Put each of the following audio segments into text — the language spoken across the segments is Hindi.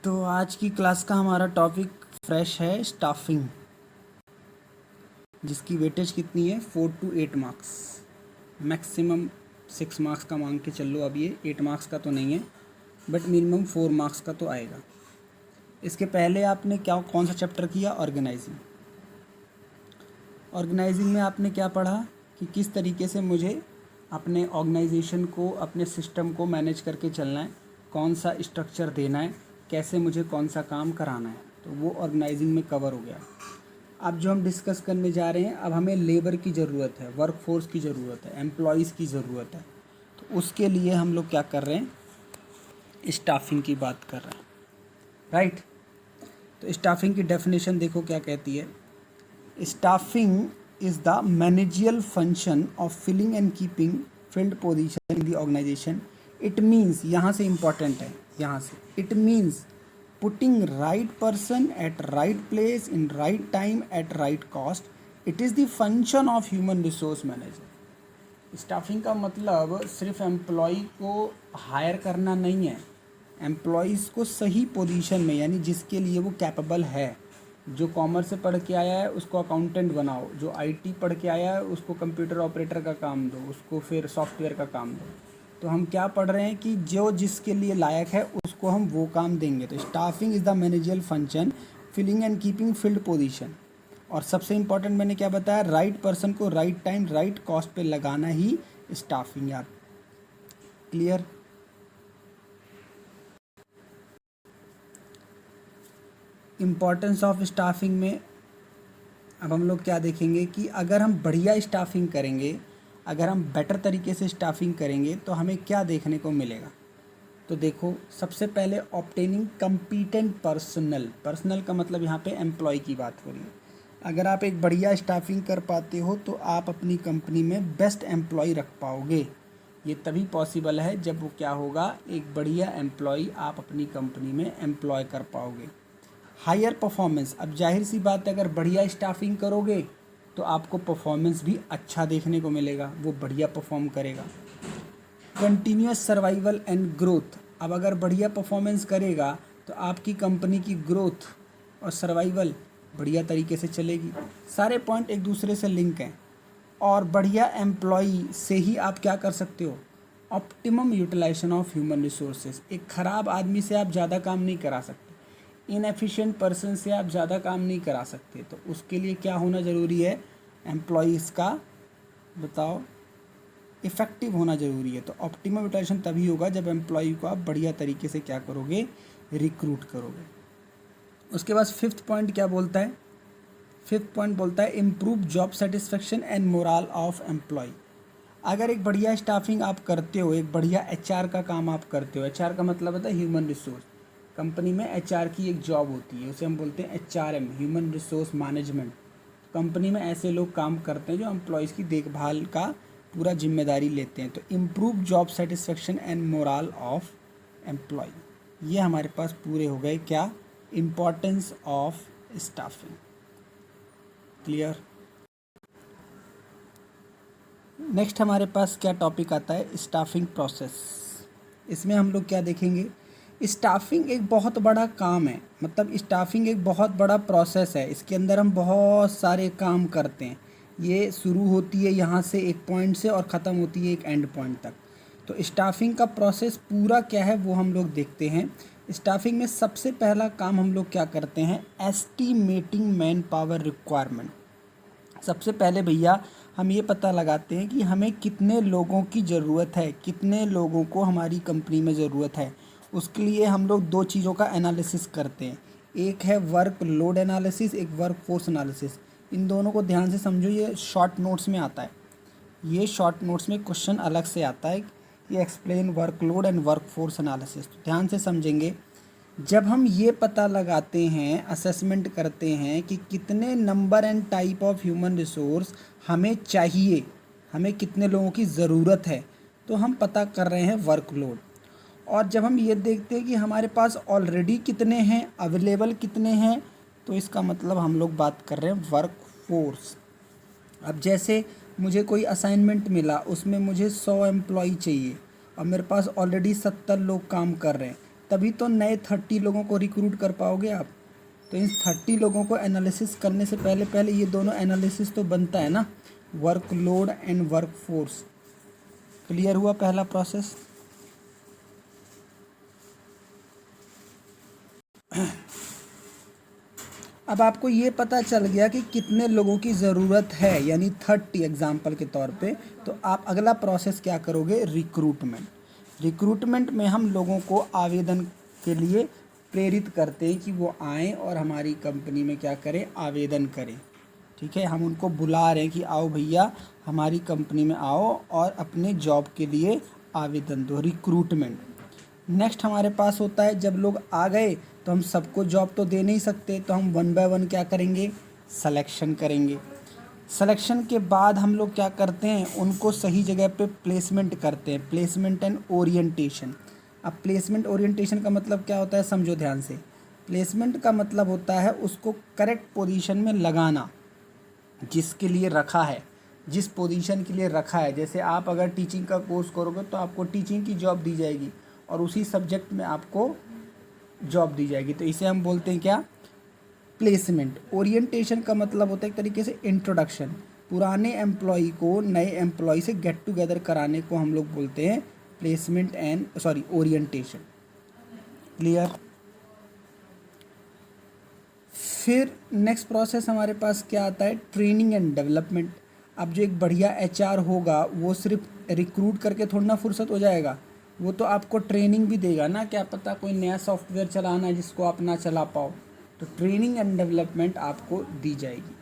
तो आज की क्लास का हमारा टॉपिक फ्रेश है स्टाफिंग, जिसकी वेटेज कितनी है 4 to 8 मार्क्स। मैक्सिमम 6 मार्क्स का मांग के चल लो। अब ये 8 मार्क्स का तो नहीं है, बट मिनिमम 4 मार्क्स का तो आएगा। इसके पहले आपने कौन सा चैप्टर किया? ऑर्गेनाइजिंग। ऑर्गेनाइजिंग में आपने क्या पढ़ा कि किस तरीके से मुझे अपने ऑर्गेनाइजेशन को, अपने सिस्टम को मैनेज करके चलना है, कौन सा स्ट्रक्चर देना है, कैसे मुझे कौन सा काम कराना है। तो वो ऑर्गेनाइजिंग में कवर हो गया। अब जो हम डिस्कस करने जा रहे हैं, अब हमें लेबर की ज़रूरत है, वर्क फोर्स की ज़रूरत है, एम्प्लॉयज़ की ज़रूरत है। तो उसके लिए हम लोग क्या कर रहे हैं? स्टाफिंग की बात कर रहे हैं, राइट। तो स्टाफिंग की डेफिनेशन देखो क्या कहती है। Staffing is the managerial function of filling and keeping filled position in the organization. It means, यहाँ से इम्पॉर्टेंट है, यहाँ से it means putting right person at right place in right time at right cost. It is the function of human resource manager. Staffing का मतलब सिर्फ एम्प्लॉय को हायर करना नहीं है, एम्प्लॉयज़ को सही पोजीशन में, यानी जिसके लिए वो कैपेबल है। जो कॉमर्स से पढ़ के आया है उसको अकाउंटेंट बनाओ, जो आईटी पढ़ के आया है उसको कंप्यूटर ऑपरेटर का काम दो, उसको फिर सॉफ्टवेयर का काम दो। तो हम क्या पढ़ रहे हैं कि जो जिसके लिए लायक है उसको हम वो काम देंगे। तो staffing is the managerial function filling and keeping filled position. और सबसे इम्पॉर्टेंट मैंने क्या बताया? राइट पर्सन को राइट टाइम राइट कॉस्ट पे लगाना ही स्टाफिंग। यार क्लियर? इम्पॉर्टेंस ऑफ स्टाफिंग में अब हम लोग क्या देखेंगे कि अगर हम बढ़िया स्टाफिंग करेंगे, अगर हम बेटर तरीके से स्टाफिंग करेंगे तो हमें क्या देखने को मिलेगा। तो देखो, सबसे पहले ऑब्टेनिंग कम्पीटेंट पर्सनल। पर्सनल का मतलब यहाँ पे एम्प्लॉय की बात हो रही है। अगर आप एक बढ़िया स्टाफिंग कर पाते हो तो आप अपनी कंपनी में बेस्ट एम्प्लॉय रख पाओगे। ये तभी पॉसिबल है जब वो क्या होगा, एक बढ़िया एम्प्लॉय आप अपनी कंपनी में एम्प्लॉय कर पाओगे। हायर परफॉर्मेंस, अब जाहिर सी बात है अगर बढ़िया स्टाफिंग करोगे तो आपको परफॉर्मेंस भी अच्छा देखने को मिलेगा, वो बढ़िया परफॉर्म करेगा। कंटिन्यूस सर्वाइवल एंड ग्रोथ, अब अगर बढ़िया परफॉर्मेंस करेगा तो आपकी कंपनी की ग्रोथ और सर्वाइवल बढ़िया तरीके से चलेगी। सारे पॉइंट एक दूसरे से लिंक हैं। और बढ़िया एम्प्लॉई से ही आप क्या कर सकते हो? Optimum utilization of human resources. एक ख़राब आदमी से आप ज़्यादा काम नहीं करा सकते, इनएफिशिएंट पर्सन से आप ज़्यादा काम नहीं करा सकते। तो उसके लिए क्या होना ज़रूरी है? एम्प्लॉयज़ का, बताओ, इफ़ेक्टिव होना ज़रूरी है। तो ऑप्टिमम यूटिलाइजेशन तभी होगा जब एम्प्लॉय को आप बढ़िया तरीके से क्या करोगे? रिक्रूट करोगे। उसके बाद फिफ्थ पॉइंट क्या बोलता है? फिफ्थ पॉइंट बोलता है improve job satisfaction and morale of employee. अगर एक बढ़िया स्टाफिंग आप करते हो, एक बढ़िया एचआर का काम आप करते हो, एचआर का मतलब होता है ह्यूमन रिसोर्स। कंपनी में एचआर की एक जॉब होती है, उसे हम बोलते हैं HRM, human resource management. Company में ऐसे लोग काम करते हैं जो एम्प्लॉयज़ की देखभाल का पूरा जिम्मेदारी लेते हैं। तो improve job satisfaction and morale of employee, ये हमारे पास पूरे हो गए क्या? Importance of staffing. Clear? Next हमारे पास क्या टॉपिक आता है? Staffing process. इसमें हम लोग क्या देखेंगे? स्टाफिंग एक बहुत बड़ा काम है, मतलब स्टाफिंग एक बहुत बड़ा प्रोसेस है। इसके अंदर हम बहुत सारे काम करते हैं। ये शुरू होती है यहाँ से एक पॉइंट से और ख़त्म होती है एक एंड पॉइंट तक। तो स्टाफिंग का प्रोसेस पूरा क्या है वो हम लोग देखते हैं। स्टाफिंग में सबसे पहला काम हम लोग क्या करते हैं? Estimating man power requirement. सबसे पहले भैया हम ये पता लगाते हैं कि हमें कितने लोगों की ज़रूरत है, कितने लोगों को हमारी कंपनी में ज़रूरत है। उसके लिए हम लोग दो चीज़ों का एनालिसिस करते हैं, एक है वर्क लोड एनालिसिस, एक वर्क फोर्स एनालिसिस। इन दोनों को ध्यान से समझो, ये शॉर्ट नोट्स में आता है। ये शॉर्ट नोट्स में क्वेश्चन अलग से आता है, ये explain work load and work force analysis. तो ध्यान से समझेंगे। जब हम ये पता लगाते हैं, असेसमेंट करते हैं कि कितने number and type of human resource हमें चाहिए, हमें कितने लोगों की ज़रूरत है, तो हम पता कर रहे हैं वर्कलोड। और जब हम ये देखते हैं कि हमारे पास ऑलरेडी कितने हैं, अवेलेबल कितने हैं, तो इसका मतलब हम लोग बात कर रहे हैं वर्क फोर्स। अब जैसे मुझे कोई असाइनमेंट मिला, उसमें मुझे 100 एम्प्लॉय चाहिए और मेरे पास ऑलरेडी 70 लोग काम कर रहे हैं, तभी तो नए 30 लोगों को रिक्रूट कर पाओगे आप। तो इन 30 लोगों को एनालिसिस करने से पहले पहले ये दोनों एनालिसिस तो बनता है ना, वर्कलोड एंड वर्कफोर्स। क्लियर हुआ पहला प्रोसेस। अब आपको ये पता चल गया कि कितने लोगों की ज़रूरत है, यानी 30 एग्जाम्पल के तौर पे। तो आप अगला प्रोसेस क्या करोगे, रिक्रूटमेंट। रिक्रूटमेंट में हम लोगों को आवेदन के लिए प्रेरित करते हैं कि वो आएँ और हमारी कंपनी में क्या करें, आवेदन करें। ठीक है, हम उनको बुला रहे हैं कि आओ भैया हमारी कंपनी में आओ और अपने जॉब के लिए आवेदन दो, रिक्रूटमेंट। नेक्स्ट हमारे पास होता है जब लोग आ गए तो हम सबको जॉब तो दे नहीं सकते, तो हम 1 बाय 1 क्या करेंगे, सिलेक्शन करेंगे। सिलेक्शन के बाद हम लोग क्या करते हैं, उनको सही जगह पे प्लेसमेंट करते हैं, प्लेसमेंट एंड ओरिएंटेशन। अब प्लेसमेंट ओरिएंटेशन का मतलब क्या होता है, समझो ध्यान से। प्लेसमेंट का मतलब होता है उसको करेक्ट पोजीशन में लगाना जिसके लिए रखा है, जिस पोजीशन के लिए रखा है। जैसे आप अगर टीचिंग का कोर्स करोगे तो आपको टीचिंग की जॉब दी जाएगी और उसी सब्जेक्ट में आपको जॉब दी जाएगी, तो इसे हम बोलते हैं क्या, प्लेसमेंट। ओरिएंटेशन का मतलब होता है एक तरीके से इंट्रोडक्शन, पुराने एम्प्लॉय को नए एम्प्लॉय से गेट टुगेदर कराने को हम लोग बोलते हैं प्लेसमेंट एंड ओरिएंटेशन। क्लियर। फिर नेक्स्ट प्रोसेस हमारे पास क्या आता है, ट्रेनिंग एंड डेवलपमेंट। अब जो एक बढ़िया एचआर होगा वो सिर्फ रिक्रूट करके थोड़ा ना फुर्सत हो जाएगा, वो तो आपको ट्रेनिंग भी देगा ना। क्या पता कोई नया सॉफ्टवेयर चलाना है जिसको आप ना चला पाओ, तो ट्रेनिंग एंड डेवलपमेंट आपको दी जाएगी।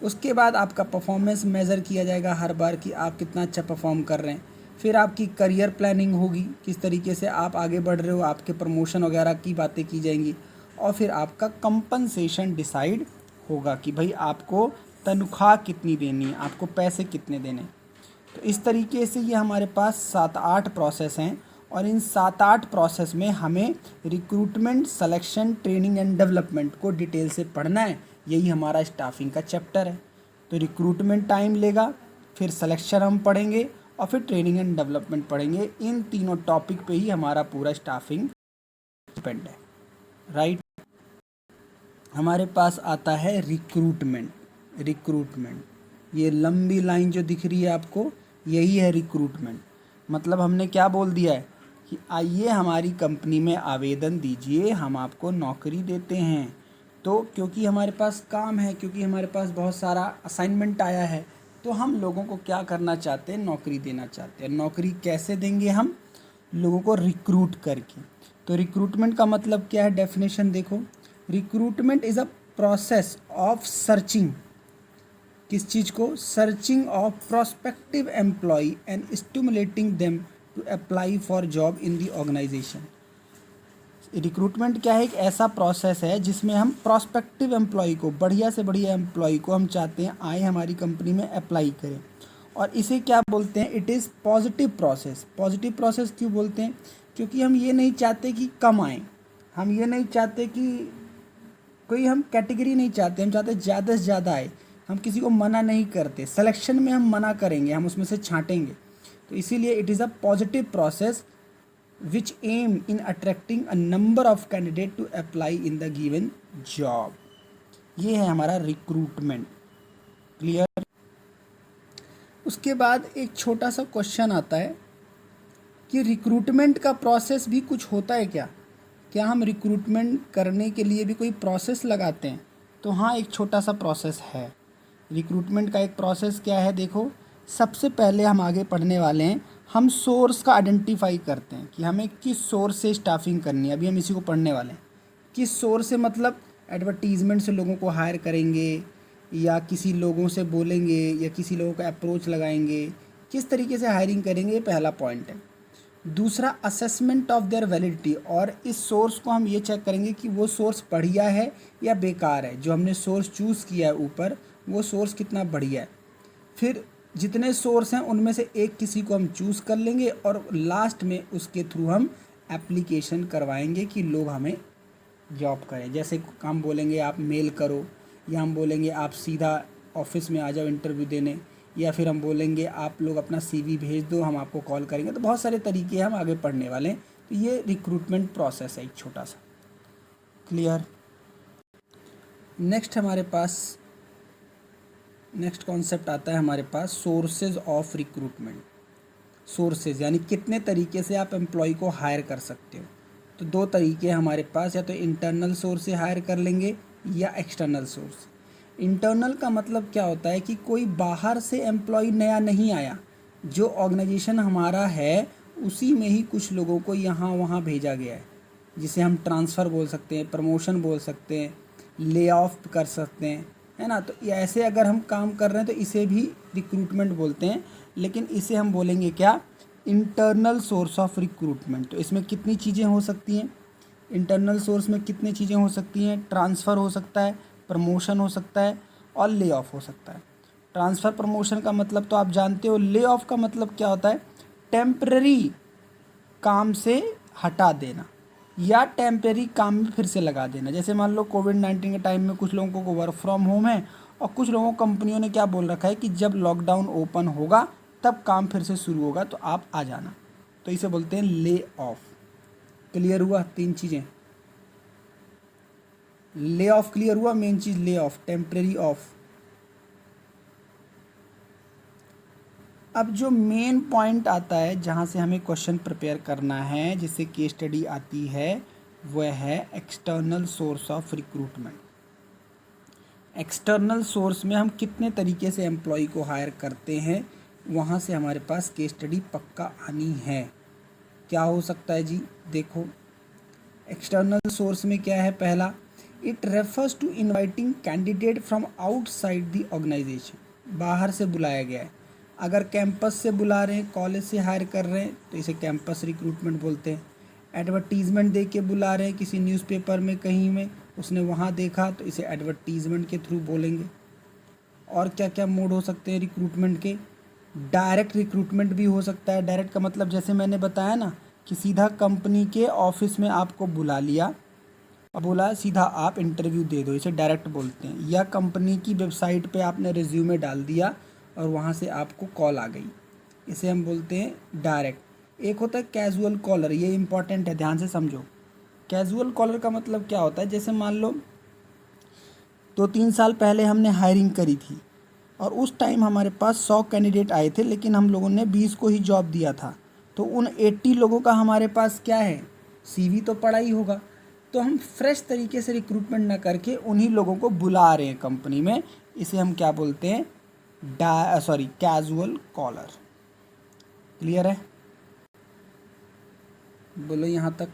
उसके बाद आपका परफॉर्मेंस मेज़र किया जाएगा हर बार कि आप कितना अच्छा परफॉर्म कर रहे हैं। फिर आपकी करियर प्लानिंग होगी, किस तरीके से आप आगे बढ़ रहे हो, आपके प्रमोशन वगैरह की बातें की जाएंगी। और फिर आपका कंपनसेशन डिसाइड होगा कि भाई आपको तनख्वाह कितनी देनी है, आपको पैसे कितने देने। तो इस तरीके से ये हमारे पास 7-8 प्रोसेस हैं और इन 7-8 प्रोसेस में हमें recruitment, selection, training and development को डिटेल से पढ़ना है। यही हमारा स्टाफिंग का चैप्टर है। तो रिक्रूटमेंट टाइम लेगा, फिर सिलेक्शन हम पढ़ेंगे और फिर ट्रेनिंग एंड डेवलपमेंट पढ़ेंगे। इन तीनों टॉपिक पे ही हमारा पूरा स्टाफिंग डिपेंड है, राइट। हमारे पास आता है रिक्रूटमेंट। रिक्रूटमेंट, ये लंबी लाइन जो दिख रही है आपको, यही है रिक्रूटमेंट। मतलब हमने क्या बोल दिया है कि आइए हमारी कंपनी में आवेदन दीजिए, हम आपको नौकरी देते हैं। तो क्योंकि हमारे पास काम है, क्योंकि हमारे पास बहुत सारा असाइनमेंट आया है, तो हम लोगों को क्या करना चाहते हैं, नौकरी देना चाहते हैं। नौकरी कैसे देंगे हम, लोगों को रिक्रूट करके। तो रिक्रूटमेंट का मतलब क्या है, डेफिनेशन देखो। Recruitment is a process of searching, किस चीज़ को, searching of prospective employee and stimulating them to apply for job in the organization. Recruitment क्या है, एक ऐसा प्रोसेस है जिसमें हम प्रोस्पेक्टिव एम्प्लॉय को, बढ़िया से बढ़िया एम्प्लॉय को हम चाहते हैं आए हमारी कंपनी में अप्लाई करें। और इसे क्या बोलते हैं, it is positive process. Positive process क्यों बोलते हैं, क्योंकि हम ये नहीं चाहते कि कम आएँ, हम ये नहीं चाहते कि कोई हम कैटेगरी नहीं चाहते, हम चाहते ज़्यादा से ज़्यादा आए। हम किसी को मना नहीं करते, सिलेक्शन में हम मना करेंगे, हम उसमें से छांटेंगे। तो इसीलिए it is a positive process which aim in attracting a number of candidate to apply in the given job. ये है हमारा रिक्रूटमेंट। क्लियर। उसके बाद एक छोटा सा क्वेश्चन आता है कि रिक्रूटमेंट का प्रोसेस भी कुछ होता है क्या, क्या हम रिक्रूटमेंट करने के लिए भी कोई प्रोसेस लगाते हैं। तो हाँ, एक छोटा सा प्रोसेस है। रिक्रूटमेंट का एक प्रोसेस क्या है, देखो। सबसे पहले हम आगे पढ़ने वाले हैं, हम सोर्स का आइडेंटिफाई करते हैं कि हमें किस सोर्स से स्टाफिंग करनी है। अभी हम इसी को पढ़ने वाले हैं। किस सोर्स से मतलब एडवर्टीज़मेंट से लोगों को हायर करेंगे, या किसी लोगों से बोलेंगे, या किसी लोगों का अप्रोच लगाएंगे, किस तरीके से हायरिंग करेंगे, ये पहला पॉइंट है। दूसरा, असेसमेंट ऑफ देयर वैलिडिटी, और इस सोर्स को हम ये चेक करेंगे कि वो सोर्स बढ़िया है या बेकार है। जो हमने सोर्स चूज़ किया है ऊपर, वो सोर्स कितना बढ़िया है। फिर जितने सोर्स हैं उनमें से एक किसी को हम चूज़ कर लेंगे और लास्ट में उसके थ्रू हम एप्लीकेशन करवाएंगे कि लोग हमें जॉब करें। जैसे हम बोलेंगे आप मेल करो, या हम बोलेंगे आप सीधा ऑफिस में आ जाओ इंटरव्यू देने, या फिर हम बोलेंगे आप लोग अपना CV भेज दो, हम आपको कॉल करेंगे। तो बहुत सारे तरीके हम आगे पढ़ने वाले हैं। तो ये रिक्रूटमेंट प्रोसेस है एक छोटा सा। क्लियर। नेक्स्ट कॉन्सेप्ट आता है हमारे पास सोर्सेज ऑफ रिक्रूटमेंट। सोर्सेज यानी कितने तरीके से आप एम्प्लॉय को हायर कर सकते हो। तो दो तरीके हैं हमारे पास, या तो इंटरनल सोर्स से हायर कर लेंगे या एक्सटर्नल सोर्स। इंटरनल का मतलब क्या होता है कि कोई बाहर से एम्प्लॉय नया नहीं आया, जो ऑर्गेनाइजेशन हमारा है उसी में ही कुछ लोगों को यहाँ वहाँ भेजा गया है, जिसे हम ट्रांसफ़र बोल सकते हैं, प्रमोशन बोल सकते हैं, ले ऑफ कर सकते हैं, है ना। तो ऐसे अगर हम काम कर रहे हैं तो इसे भी रिक्रूटमेंट बोलते हैं, लेकिन इसे हम बोलेंगे क्या, इंटरनल सोर्स ऑफ रिक्रूटमेंट। तो इसमें कितनी चीज़ें हो सकती हैं, इंटरनल सोर्स में कितनी चीज़ें हो सकती हैं, ट्रांसफ़र हो सकता है, प्रमोशन हो सकता है और ले ऑफ हो सकता है। ट्रांसफ़र प्रमोशन का मतलब तो आप जानते हो, ले ऑफ का मतलब क्या होता है, टेम्पररी काम से हटा देना या टेम्परेरी काम में फिर से लगा देना। जैसे मान लो कोविड-19 के टाइम में कुछ लोगों को वर्क फ्रॉम होम है और कुछ लोगों को कंपनियों ने क्या बोल रखा है कि जब लॉकडाउन ओपन होगा तब काम फिर से शुरू होगा, तो आप आ जाना। तो इसे बोलते हैं ले ऑफ। क्लियर हुआ तीन चीज़ें। ले ऑफ क्लियर हुआ, main cheese lay off, temporary of. अब जो मेन पॉइंट आता है जहाँ से हमें क्वेश्चन प्रिपेयर करना है, जिससे केस स्टडी आती है, वह है external source of recruitment. External source में हम कितने तरीके से एम्प्लॉय को हायर करते हैं, वहाँ से हमारे पास केस स्टडी पक्का आनी है। क्या हो सकता है जी, देखो एक्सटर्नल सोर्स में क्या है, पहला, it refers to inviting candidate from outside the organization. बाहर से बुलाया गया है। अगर कैंपस से बुला रहे हैं, कॉलेज से हायर कर रहे हैं, तो इसे कैंपस रिक्रूटमेंट बोलते हैं। एडवर्टीज़मेंट दे के बुला रहे हैं किसी न्यूज़पेपर में, कहीं में उसने वहाँ देखा, तो इसे एडवर्टीज़मेंट के थ्रू बोलेंगे। और क्या क्या मोड हो सकते हैं रिक्रूटमेंट के, डायरेक्ट रिक्रूटमेंट भी हो सकता है। डायरेक्ट का मतलब जैसे मैंने बताया ना कि सीधा कंपनी के ऑफिस में आपको बुला लिया और बोला सीधा आप इंटरव्यू दे दो, इसे डायरेक्ट बोलते हैं। या कंपनी की वेबसाइट पे आपने रिज्यूमे डाल दिया और वहाँ से आपको कॉल आ गई, इसे हम बोलते हैं डायरेक्ट। एक होता है कैजुअल कॉलर, ये इंपॉर्टेंट है, ध्यान से समझो। कैजुअल कॉलर का मतलब क्या होता है, जैसे मान लो 2-3 साल पहले हमने हायरिंग करी थी और उस टाइम हमारे पास 100 कैंडिडेट आए थे, लेकिन हम लोगों ने 20 को ही जॉब दिया था। तो उन 80 लोगों का हमारे पास क्या है, CV तो पड़ा ही होगा। तो हम फ्रेश तरीके से रिक्रूटमेंट ना करके उन्हीं लोगों को बुला रहे हैं कंपनी में, इसे हम क्या बोलते हैं, कैजुअल कॉलर। क्लियर है, बोलो यहाँ तक।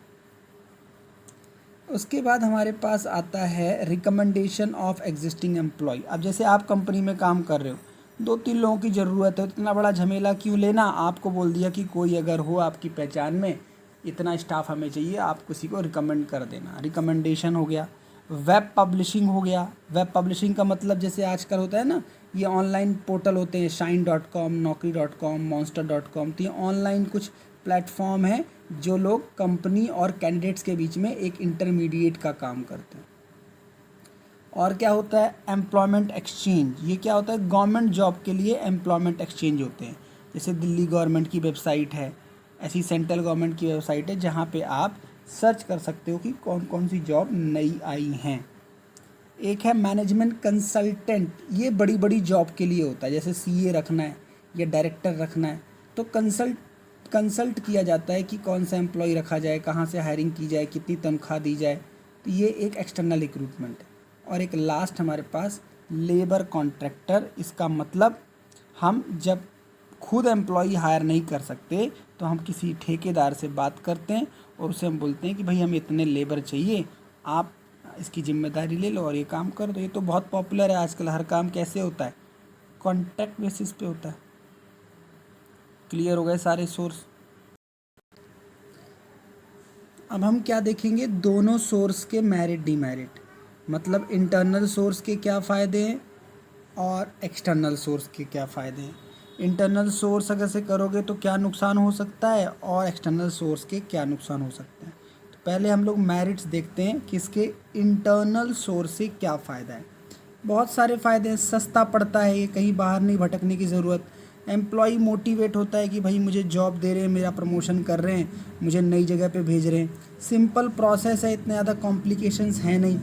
उसके बाद हमारे पास आता है रिकमेंडेशन ऑफ एग्जिस्टिंग एम्प्लॉय। अब जैसे आप कंपनी में काम कर रहे हो, 2-3 लोगों की ज़रूरत है, तो इतना बड़ा झमेला क्यों लेना। आपको बोल दिया कि कोई अगर हो आपकी पहचान में, इतना स्टाफ हमें चाहिए, आप किसी को रिकमेंड कर देना, रिकमेंडेशन हो गया। वेब पब्लिशिंग हो गया। वेब पब्लिशिंग का मतलब जैसे आजकल होता है ना, ये ऑनलाइन पोर्टल होते हैं, shine.com, naukri.com, monster.com। तो ये ऑनलाइन कुछ प्लेटफॉर्म है जो लोग कंपनी और कैंडिडेट्स के बीच में एक इंटरमीडिएट का काम करते हैं। और क्या होता है, एम्प्लॉयमेंट एक्सचेंज। ये क्या होता है, गवर्नमेंट जॉब के लिए एम्प्लॉयमेंट एक्सचेंज होते हैं। जैसे दिल्ली गवर्नमेंट की वेबसाइट है, ऐसी सेंट्रल गवर्नमेंट की वेबसाइट है जहाँ पे आप सर्च कर सकते हो कि कौन कौन सी जॉब नई आई हैं। एक है मैनेजमेंट कंसल्टेंट, ये बड़ी बड़ी जॉब के लिए होता है, जैसे CA रखना है या डायरेक्टर रखना है, तो कंसल्ट किया जाता है कि कौन सा एम्प्लॉय रखा जाए, कहाँ से हायरिंग की जाए, कितनी तनख्वाह दी जाए। तो ये एक एक्सटर्नल रिक्रूटमेंट है। और एक लास्ट हमारे पास लेबर कॉन्ट्रैक्टर। इसका मतलब हम जब खुद एम्प्लॉय हायर नहीं कर सकते तो हम किसी ठेकेदार से बात करते हैं और उसे हम बोलते हैं कि भाई हमें इतने लेबर चाहिए, आप इसकी जिम्मेदारी ले लो और ये काम कर दो। ये तो बहुत पॉपुलर है आजकल, हर काम कैसे होता है, कॉन्ट्रैक्ट बेसिस पे होता है। क्लियर हो गए सारे सोर्स। अब हम क्या देखेंगे, दोनों सोर्स के मेरिट डिमेरिट, मतलब इंटरनल सोर्स के क्या फ़ायदे हैं और एक्सटर्नल सोर्स के क्या फ़ायदे हैं। इंटरनल सोर्स अगर से करोगे तो क्या नुकसान हो सकता है और एक्सटर्नल सोर्स के क्या नुकसान हो सकते हैं। तो पहले हम लोग मेरिट्स देखते हैं कि इसके इंटरनल सोर्स से क्या फ़ायदा है। बहुत सारे फ़ायदे हैं, सस्ता पड़ता है ये, कहीं बाहर नहीं भटकने की ज़रूरत। एम्प्लॉय मोटिवेट होता है कि भाई मुझे जॉब दे रहे हैं, मेरा प्रमोशन कर रहे हैं, मुझे नई जगह पे भेज रहे हैं। सिंपल प्रोसेस है, इतने ज़्यादा कॉम्प्लिकेशंस हैं नहीं।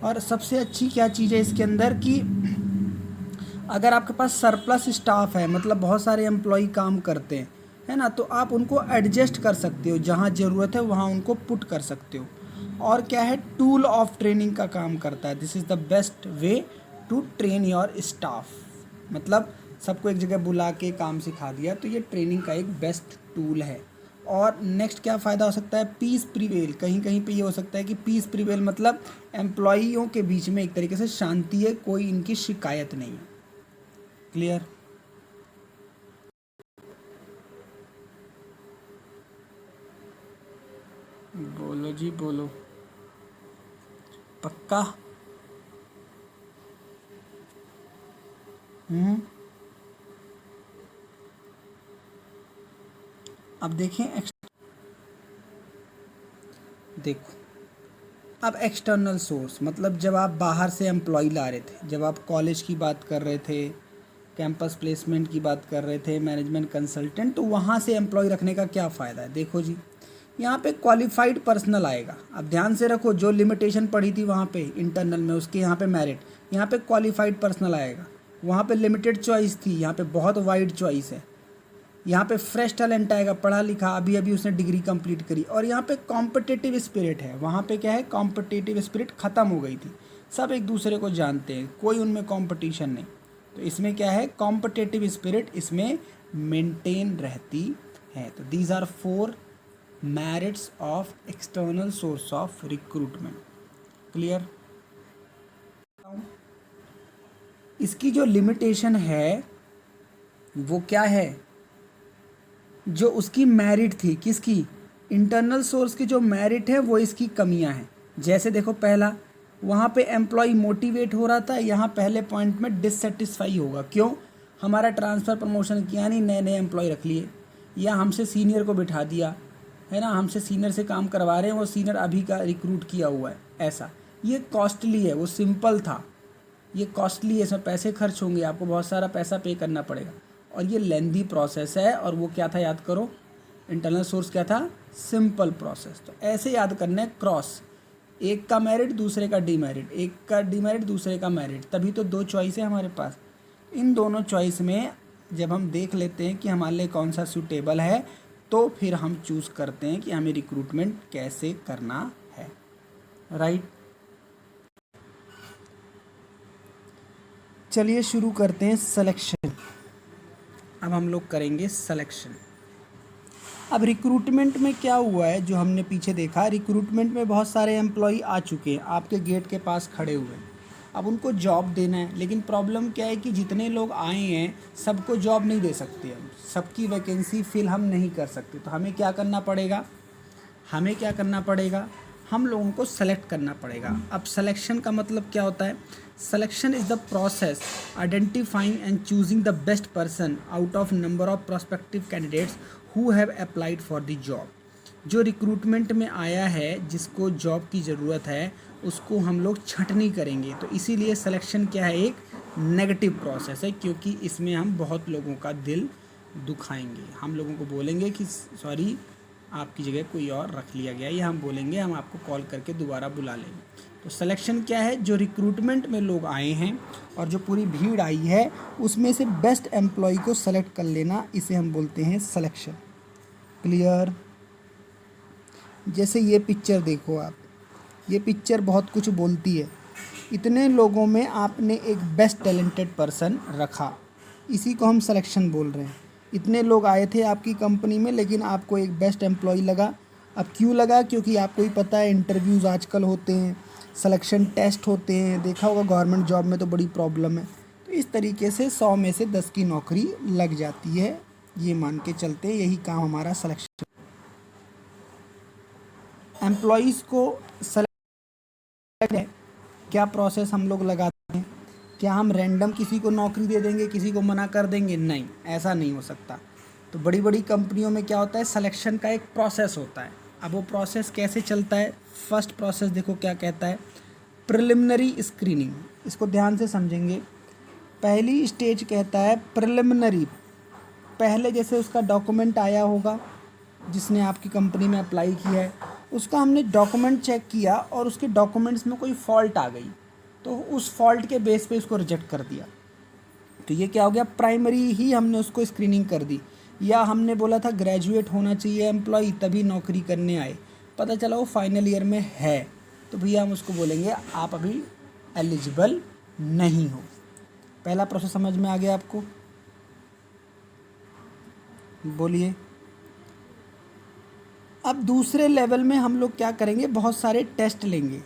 और सबसे अच्छी क्या चीज़ है इसके अंदर कि अगर आपके पास सरप्लस स्टाफ है, मतलब बहुत सारे एम्प्लॉय काम करते हैं, है ना, तो आप उनको एडजस्ट कर सकते हो, जहाँ ज़रूरत है वहाँ उनको पुट कर सकते हो। और क्या है, टूल ऑफ ट्रेनिंग का काम करता है। This is the best way to train your staff. मतलब सबको एक जगह बुला के काम सिखा दिया, तो ये ट्रेनिंग का एक बेस्ट टूल है। और नेक्स्ट क्या फ़ायदा हो सकता है, पीस प्रिवेल। कहीं कहीं पे ये हो सकता है कि पीस प्रिवेल मतलब एम्प्लॉइयों के बीच में एक तरीके से शांति है, कोई इनकी शिकायत नहीं है। क्लियर? बोलो जी बोलो, पक्का? अब देखें देखो, अब एक्सटर्नल सोर्स मतलब जब आप बाहर से एम्प्लॉय ला रहे थे, जब आप कॉलेज की बात कर रहे थे, कैंपस प्लेसमेंट की बात कर रहे थे, मैनेजमेंट कंसल्टेंट, तो वहाँ से एम्प्लॉय रखने का क्या फ़ायदा है। देखो जी, यहाँ पे क्वालिफाइड पर्सनल आएगा। अब ध्यान से रखो, जो लिमिटेशन पड़ी थी वहाँ पे इंटरनल में, उसके यहाँ पे मेरिट, यहाँ पे क्वालिफाइड पर्सनल आएगा। वहाँ पे लिमिटेड चॉइस थी, यहाँ पे बहुत वाइड चॉइस है। यहाँ पे फ्रेश टैलेंट आएगा, पढ़ा लिखा, अभी अभी उसने डिग्री कंप्लीट करी। और यहाँ पे कॉम्पिटिटिव स्पिरिट है, वहाँ पे क्या है, कॉम्पिटिटिव स्पिरिट ख़त्म हो गई थी। सब एक दूसरे को जानते हैं, कोई उनमें कंपटीशन नहीं। तो इसमें क्या है, कॉम्पिटिटिव स्पिरिट इसमें मेंटेन रहती है। तो these are 4 merits of external source of recruitment. Clear? इसकी जो लिमिटेशन है वो क्या है, जो उसकी मेरिट थी, किसकी, इंटरनल सोर्स की जो मेरिट है वो इसकी कमियां हैं। जैसे देखो, पहला, वहाँ पे एम्प्लॉय मोटिवेट हो रहा था, यहाँ पहले पॉइंट में डिससेटिस्फाई होगा। क्यों, हमारा ट्रांसफ़र प्रमोशन किया नहीं, नए नए एम्प्लॉय रख लिए, या हमसे सीनियर को बिठा दिया, है ना, हमसे सीनियर से काम करवा रहे हैं, वो सीनियर अभी का रिक्रूट किया हुआ है, ऐसा। ये कॉस्टली है, वो सिंपल था, ये कॉस्टली है, इसमें पैसे खर्च होंगे, आपको बहुत सारा पैसा पे करना पड़ेगा, और ये लेंदी प्रोसेस है। और वो क्या था, याद करो, इंटरनल सोर्स क्या था, सिंपल प्रोसेस। तो ऐसे याद करना है, क्रॉस, एक का मेरिट दूसरे का डीमेरिट, एक का डीमेरिट दूसरे का मेरिट, तभी तो 2 चॉइस है हमारे पास। इन दोनों चॉइस में जब हम देख लेते हैं कि हमारे लिए कौन सा सूटेबल है, तो फिर हम चूज़ करते हैं कि हमें रिक्रूटमेंट कैसे करना है। राइट? चलिए शुरू करते हैं सिलेक्शन। अब हम लोग करेंगे सिलेक्शन। अब रिक्रूटमेंट में क्या हुआ है, जो हमने पीछे देखा, रिक्रूटमेंट में बहुत सारे एम्प्लॉय आ चुके हैं, आपके गेट के पास खड़े हुए हैं, अब उनको जॉब देना है। लेकिन प्रॉब्लम क्या है कि जितने लोग आए हैं सबको जॉब नहीं दे सकते हम, सबकी वैकेंसी फिल हम नहीं कर सकते। तो हमें क्या करना पड़ेगा, हम लोगों को सेलेक्ट करना पड़ेगा। अब सिलेक्शन का मतलब क्या होता है, selection is the process identifying and choosing the best person out of number of prospective candidates who have applied for the job. जो रिक्रूटमेंट में आया है, जिसको जॉब की ज़रूरत है, उसको हम लोग छंटनी करेंगे। तो इसीलिए सिलेक्शन क्या है, एक नेगेटिव प्रोसेस है, क्योंकि इसमें हम बहुत लोगों का दिल दुखाएंगे। हम लोगों को बोलेंगे कि सॉरी, आपकी जगह कोई और रख लिया गया, या हम बोलेंगे हम आपको कॉल करके दोबारा बुला लेंगे। तो सिलेक्शन क्या है, जो रिक्रूटमेंट में लोग आए हैं और जो पूरी भीड़ आई है, उसमें से बेस्ट एम्प्लॉय को सेलेक्ट कर लेना, इसे हम बोलते हैं सिलेक्शन। क्लियर? जैसे ये पिक्चर देखो आप, ये पिक्चर बहुत कुछ बोलती है। इतने लोगों में आपने एक बेस्ट टैलेंटेड पर्सन रखा, इसी को हम सिलेक्शन बोल रहे हैं। इतने लोग आए थे आपकी कंपनी में, लेकिन आपको एक बेस्ट एम्प्लॉय लगा। अब क्यों लगा, क्योंकि आपको ही पता है इंटरव्यूज़ आजकल होते हैं, सिलेक्शन टेस्ट होते हैं, देखा होगा गवर्नमेंट जॉब में तो बड़ी प्रॉब्लम है। तो इस तरीके से 100 में से 10 की नौकरी लग जाती है, ये मान के चलते हैं, यही काम हमारा सिलेक्शन। एम्प्लॉयज़ को सेलेक्ट है, क्या प्रोसेस हम लोग लगाते हैं, क्या हम रैंडम किसी को नौकरी दे देंगे, किसी को मना कर देंगे? नहीं, ऐसा नहीं हो सकता। तो बड़ी बड़ी कंपनियों में क्या होता है, सिलेक्शन का एक प्रोसेस होता है। अब वो प्रोसेस कैसे चलता है, फर्स्ट प्रोसेस देखो क्या कहता है, प्रिलिमिनरी स्क्रीनिंग। इसको ध्यान से समझेंगे। पहली स्टेज कहता है प्रिलिमिनरी, पहले जैसे उसका डॉक्यूमेंट आया होगा जिसने आपकी कंपनी में अप्लाई किया है, उसका हमने डॉक्यूमेंट चेक किया और उसके डॉक्यूमेंट्स में कोई फॉल्ट आ गई, तो उस फॉल्ट के बेस पे उसको रिजेक्ट कर दिया, तो ये क्या हो गया, प्राइमरी ही हमने उसको स्क्रीनिंग कर दी। या हमने बोला था ग्रेजुएट होना चाहिए एम्प्लॉय तभी नौकरी करने आए, पता चला वो फाइनल ईयर में है, तो भैया हम उसको बोलेंगे आप अभी एलिजिबल नहीं हो। पहला प्रोसेस समझ में आ गया आपको? बोलिए। अब दूसरे लेवल में हम लोग क्या करेंगे, बहुत सारे टेस्ट लेंगे,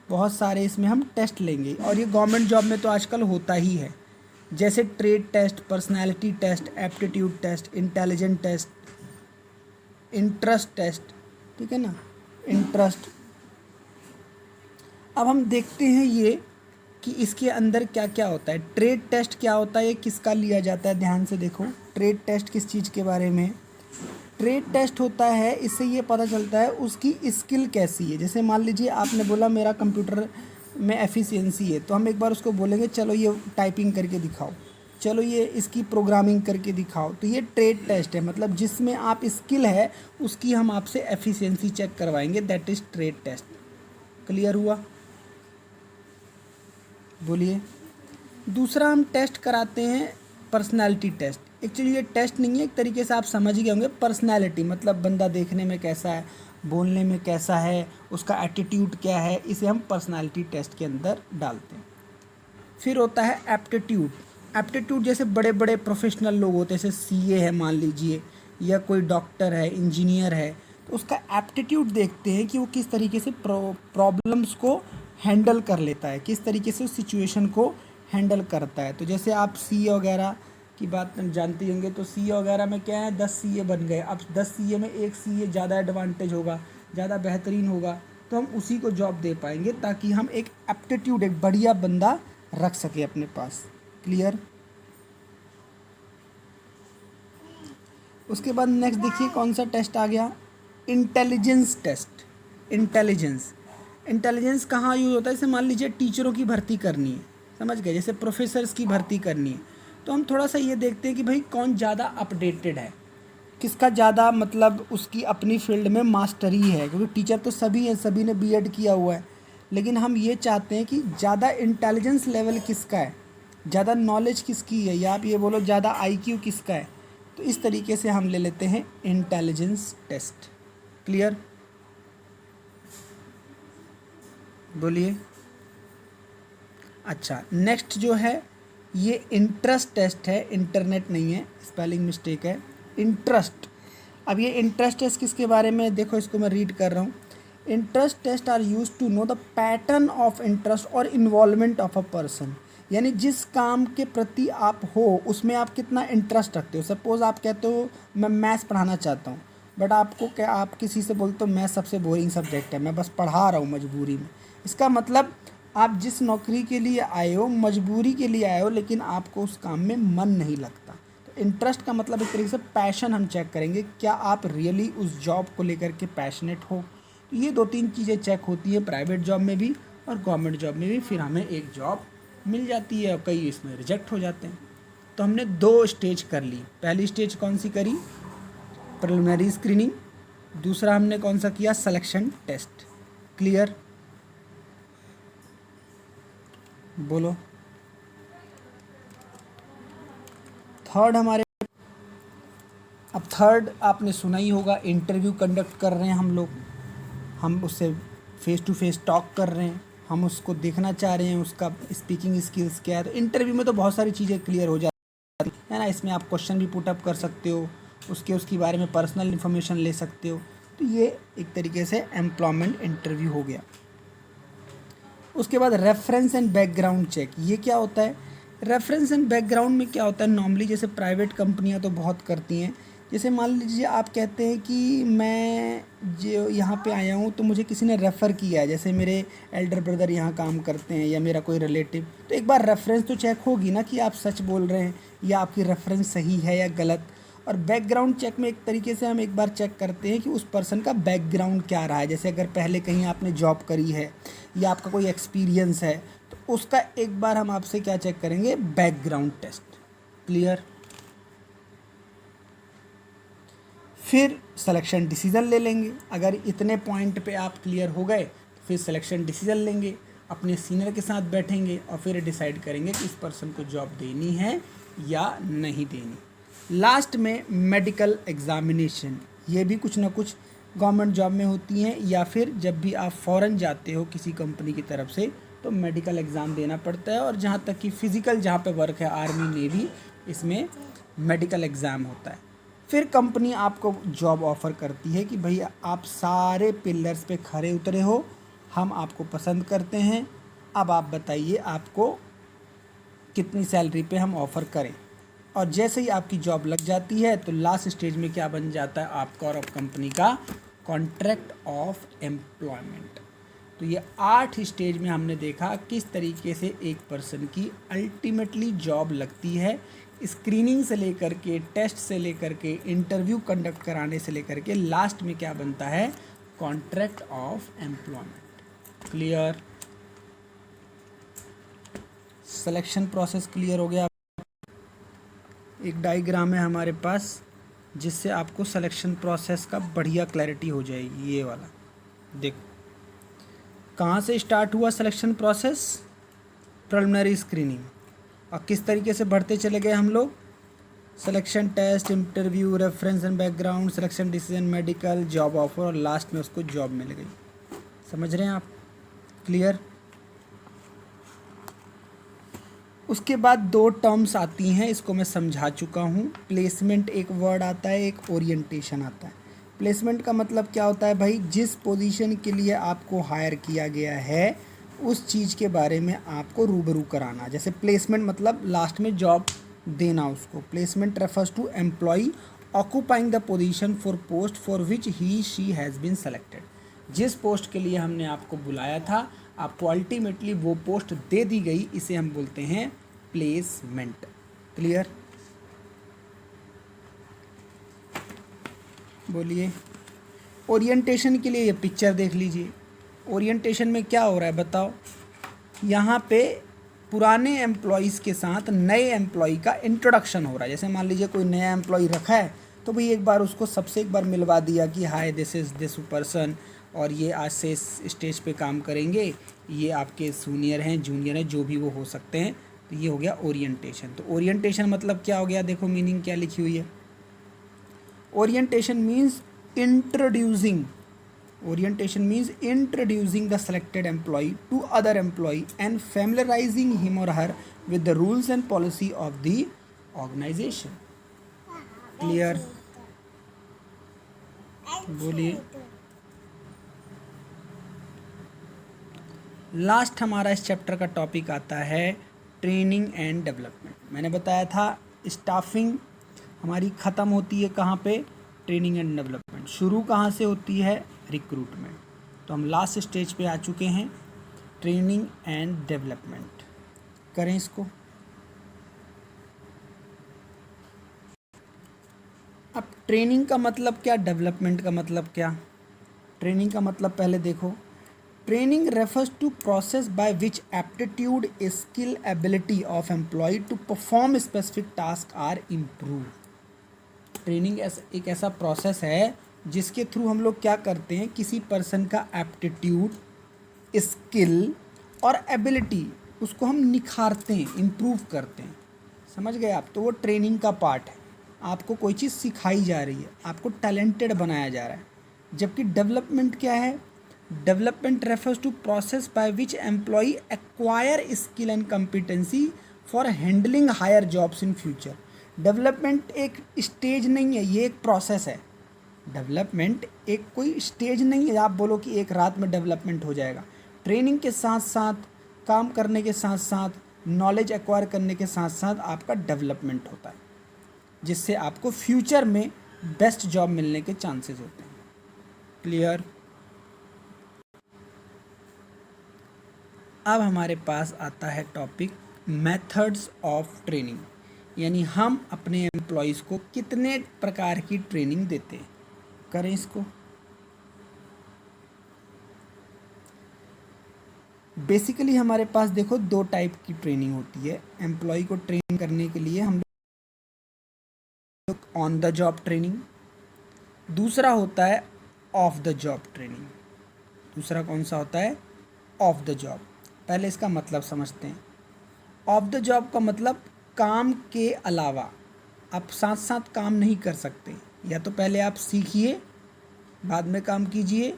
बहुत सारे इसमें हम टेस्ट लेंगे, और ये गवर्नमेंट जॉब में तो आजकल होता ही है, जैसे trade test, personality test, aptitude test, intelligent test, interest test, ठीक है ना, इंटरेस्ट। अब हम देखते हैं ये कि इसके अंदर क्या क्या होता है। ट्रेड टेस्ट क्या होता है, ये किसका लिया जाता है, ध्यान से देखो। ट्रेड टेस्ट किस चीज़ के बारे में, ट्रेड टेस्ट होता है, इससे ये पता चलता है उसकी स्किल कैसी है। जैसे मान लीजिए आपने बोला मेरा कंप्यूटर में एफिशिएंसी है, तो हम एक बार उसको बोलेंगे चलो ये टाइपिंग करके दिखाओ, चलो ये इसकी प्रोग्रामिंग करके दिखाओ, तो ये ट्रेड टेस्ट है, मतलब जिसमें आप स्किल है उसकी हम आपसे एफिशिएंसी चेक करवाएंगे, that is trade test. Clear हुआ? बोलिए। दूसरा हम टेस्ट कराते हैं पर्सनालिटी टेस्ट। एक्चुअली ये टेस्ट नहीं है, एक तरीके से आप समझ गए होंगे, पर्सनालिटी मतलब बंदा देखने में कैसा है, बोलने में कैसा है, उसका एटीट्यूड क्या है, इसे हम पर्सनालिटी टेस्ट के अंदर डालते हैं। फिर होता है एप्टीट्यूड। एप्टीट्यूड जैसे बड़े बड़े प्रोफेशनल लोग होते हैं, जैसे सीए है मान लीजिए, या कोई डॉक्टर है, इंजीनियर है, तो उसका एप्टीट्यूड देखते हैं कि वो किस तरीके से प्रॉब्लम्स को हैंडल कर लेता है, किस तरीके से उस सिचुएशन को हैंडल करता है। तो जैसे आप सीए वगैरह की बात जानते होंगे, तो सीए वगैरह में क्या है, 10 सीए बन गए, अब 10 सीए में एक सीए ज़्यादा एडवांटेज होगा, ज़्यादा बेहतरीन होगा, तो हम उसी को जॉब दे पाएंगे, ताकि हम एक एप्टीट्यूड, एक बढ़िया बंदा रख सके अपने पास। क्लियर? उसके बाद नेक्स्ट देखिए कौन सा टेस्ट आ गया, इंटेलिजेंस टेस्ट। इंटेलिजेंस कहाँ यूज़ होता है, जैसे मान लीजिए टीचरों की भर्ती करनी है, समझ गए, जैसे प्रोफेसर्स की भर्ती करनी है, तो हम थोड़ा सा ये देखते हैं कि भाई कौन ज़्यादा अपडेटेड है, किसका ज़्यादा मतलब उसकी अपनी फील्ड में मास्टरी है, क्योंकि टीचर तो सभी हैं, सभी ने बीएड किया हुआ है, लेकिन हम ये चाहते हैं कि ज़्यादा इंटेलिजेंस लेवल किसका है, ज़्यादा नॉलेज किसकी है, या आप ये बोलो ज़्यादा आईक्यू किसका है, तो इस तरीके से हम ले लेते हैं इंटेलिजेंस टेस्ट। क्लियर? बोलिए। अच्छा, नेक्स्ट जो है ये इंटरेस्ट टेस्ट है, इंटरनेट नहीं है, स्पेलिंग मिस्टेक है, इंटरेस्ट। अब ये इंटरेस्ट टेस्ट किसके बारे में, देखो इसको मैं रीड कर रहा हूँ। Interest test are use to know the pattern of interest और इन्वॉल्वमेंट ऑफ अ पर्सन, यानी जिस काम के प्रति आप हो उसमें आप कितना इंटरेस्ट रखते हो। सपोज़ आप कहते हो मैं मैथ्स पढ़ाना चाहता हूँ, बट आपको क्या, आप किसी से बोलते हो मैथ्स सबसे बोरिंग सब्जेक्ट है, मैं बस पढ़ा रहा हूँ मजबूरी में, इसका मतलब आप जिस नौकरी के लिए आए हो मजबूरी के लिए आए हो, लेकिन आपको उस काम में मन नहीं लगता। तो इंटरेस्ट का मतलब एक तरीके से पैशन हम चेक करेंगे, क्या आप रियली उस जॉब को लेकर के पैशनेट हो। तो ये 2-3 चीज़ें चेक होती है प्राइवेट जॉब में भी और गवर्नमेंट जॉब में भी, फिर हमें एक जॉब मिल जाती है और कई इसमें रिजेक्ट हो जाते हैं। तो हमने 2 स्टेज कर ली। पहली स्टेज कौन सी करी, प्रिलिमिनरी स्क्रीनिंग, दूसरा हमने कौन सा किया, सिलेक्शन टेस्ट। क्लियर? बोलो। थर्ड हमारे, अब थर्ड आपने सुना ही होगा, इंटरव्यू कंडक्ट कर रहे हैं हम लोग, हम उससे फेस टू फेस टॉक कर रहे हैं, हम उसको देखना चाह रहे हैं उसका स्पीकिंग स्किल्स क्या है। तो इंटरव्यू में तो बहुत सारी चीज़ें क्लियर हो जाती है ना, इसमें आप क्वेश्चन भी पुटअप कर सकते हो, उसके बारे में पर्सनल इन्फॉर्मेशन ले सकते हो। तो ये एक तरीके से एम्प्लॉयमेंट इंटरव्यू हो गया। उसके बाद रेफरेंस एंड बैकग्राउंड चेक, ये क्या होता है, रेफरेंस एंड बैकग्राउंड में क्या होता है, नॉर्मली जैसे प्राइवेट कंपनियां तो बहुत करती हैं, जैसे मान लीजिए आप कहते हैं कि मैं जो यहाँ पे आया हूँ तो मुझे किसी ने रेफ़र किया है, जैसे मेरे एल्डर ब्रदर यहाँ काम करते हैं या मेरा कोई रिलेटिव, तो एक बार रेफरेंस तो चेक होगी ना कि आप सच बोल रहे हैं या आपकी रेफरेंस सही है या गलत। और बैकग्राउंड चेक में एक तरीके से हम एक बार चेक करते हैं कि उस पर्सन का बैकग्राउंड क्या रहा है, जैसे अगर पहले कहीं आपने जॉब करी है या आपका कोई एक्सपीरियंस है, तो उसका एक बार हम आपसे क्या चेक करेंगे, बैकग्राउंड टेस्ट। क्लियर। फिर सिलेक्शन डिसीजन ले लेंगे। अगर इतने पॉइंट पे आप क्लियर हो गए तो फिर सिलेक्शन डिसीजन लेंगे, अपने सीनियर के साथ बैठेंगे और फिर डिसाइड करेंगे कि इस पर्सन को जॉब देनी है या नहीं देनी। लास्ट में मेडिकल एग्जामिनेशन, ये भी कुछ ना कुछ गवर्नमेंट जॉब में होती हैं, या फिर जब भी आप फॉरेन जाते हो किसी कंपनी की तरफ से तो मेडिकल एग्ज़ाम देना पड़ता है। और जहाँ तक कि फ़िज़िकल जहाँ पे वर्क है, आर्मी नेवी, इसमें मेडिकल एग्ज़ाम होता है। फिर कंपनी आपको जॉब ऑफ़र करती है कि भैया आप सारे पिलर्स पे खरे उतरे हो, हम आपको पसंद करते हैं, अब आप बताइए आपको कितनी सैलरी पे हम ऑफ़र करें। और जैसे ही आपकी जॉब लग जाती है तो लास्ट स्टेज में क्या बन जाता है आपका और कंपनी का, कॉन्ट्रैक्ट ऑफ एम्प्लॉयमेंट। तो ये 8 स्टेज में हमने देखा किस तरीके से एक पर्सन की अल्टीमेटली जॉब लगती है, स्क्रीनिंग से लेकर के, टेस्ट से लेकर के, इंटरव्यू कंडक्ट कराने से लेकर के लास्ट में क्या बनता है, contract of employment. Clear. Selection process clear हो गया। एक डायग्राम है हमारे पास जिससे आपको सिलेक्शन प्रोसेस का बढ़िया क्लैरिटी हो जाएगी। ये वाला देखो, कहाँ से स्टार्ट हुआ सिलेक्शन प्रोसेस, प्रिलिमिनरी स्क्रीनिंग, और किस तरीके से बढ़ते चले गए हम लोग, selection test, interview, reference and background, selection decision, medical, job offer, और लास्ट में उसको जॉब मिल गई। समझ रहे हैं आप। क्लियर। उसके बाद 2 टर्म्स आती हैं, इसको मैं समझा चुका हूँ। प्लेसमेंट एक वर्ड आता है, एक ओरिएंटेशन आता है। प्लेसमेंट का मतलब क्या होता है भाई, जिस पोजीशन के लिए आपको हायर किया गया है उस चीज़ के बारे में आपको रूबरू कराना। जैसे प्लेसमेंट मतलब लास्ट में जॉब देना उसको। Placement refers to employee occupying the position for post for which he she has been selected. जिस पोस्ट के लिए हमने आपको बुलाया था, आपको अल्टीमेटली वो पोस्ट दे दी गई, इसे हम बोलते हैं प्लेसमेंट। क्लियर। बोलिए। ओरिएंटेशन के लिए ये पिक्चर देख लीजिए। ओरिएंटेशन में क्या हो रहा है बताओ, यहाँ पे पुराने एम्प्लॉयज़ के साथ नए एम्प्लॉय का इंट्रोडक्शन हो रहा है। जैसे मान लीजिए कोई नया एम्प्लॉय रखा है तो भाई एक बार उसको सबसे एक बार मिलवा दिया कि hi this is this person, और ये आज से इस स्टेज पे काम करेंगे, ये आपके सीनियर हैं, जूनियर हैं, जो भी वो हो सकते हैं। तो ये हो गया ओरिएंटेशन। तो ओरिएंटेशन मतलब क्या हो गया, देखो मीनिंग क्या लिखी हुई है। Orientation means introducing, orientation means introducing the selected employee to other employee and familiarizing him or her with the rules and policy of the organization. Clear? बोलिए। लास्ट हमारा इस चैप्टर का टॉपिक आता है ट्रेनिंग एंड डेवलपमेंट। मैंने बताया था स्टाफिंग हमारी ख़त्म होती है कहाँ पे, ट्रेनिंग एंड डेवलपमेंट। शुरू कहाँ से होती है, रिक्रूटमेंट। तो हम लास्ट स्टेज पे आ चुके हैं, ट्रेनिंग एंड डेवलपमेंट। करें इसको। अब ट्रेनिंग का मतलब क्या, डेवलपमेंट का मतलब क्या। ट्रेनिंग का मतलब पहले देखो, training refers to process by which aptitude, skill, ability of employee to perform specific task are improve. Training एक ऐसा प्रोसेस है जिसके थ्रू हम लोग क्या करते हैं, किसी पर्सन का एप्टीट्यूड, स्किल और एबिलिटी उसको हम निखारते हैं, इम्प्रूव करते हैं। समझ गए आप। तो वो ट्रेनिंग का पार्ट है। आपको कोई चीज़ सिखाई जा रही है, आपको टैलेंटेड बनाया जा रहा है। जबकि डेवलपमेंट क्या है, development refers to process by which employee acquire skill and competency for handling higher jobs in future. Development एक स्टेज नहीं है, ये एक प्रोसेस है। डेवलपमेंट एक कोई स्टेज नहीं है, आप बोलो कि एक रात में डेवलपमेंट हो जाएगा। ट्रेनिंग के साथ साथ, काम करने के साथ साथ, नॉलेज एक्वायर करने के साथ साथ आपका डेवलपमेंट होता है, जिससे आपको फ्यूचर में बेस्ट जॉब मिलने के चांसेस होते हैं। क्लियर। अब हमारे पास आता है टॉपिक मेथड्स ऑफ ट्रेनिंग, यानी हम अपने एम्प्लॉयज़ को कितने प्रकार की ट्रेनिंग देते हैं। करें इसको। बेसिकली हमारे पास देखो दो टाइप की ट्रेनिंग होती है। एम्प्लॉय को ट्रेन करने के लिए हम लोग ऑन द जॉब ट्रेनिंग, दूसरा होता है ऑफ द जॉब ट्रेनिंग। दूसरा कौन सा होता है? Off the job. पहले इसका मतलब समझते हैं। ऑफ द जॉब का मतलब काम के अलावा आप साथ साथ काम नहीं कर सकते। या तो पहले आप सीखिए बाद में काम कीजिए,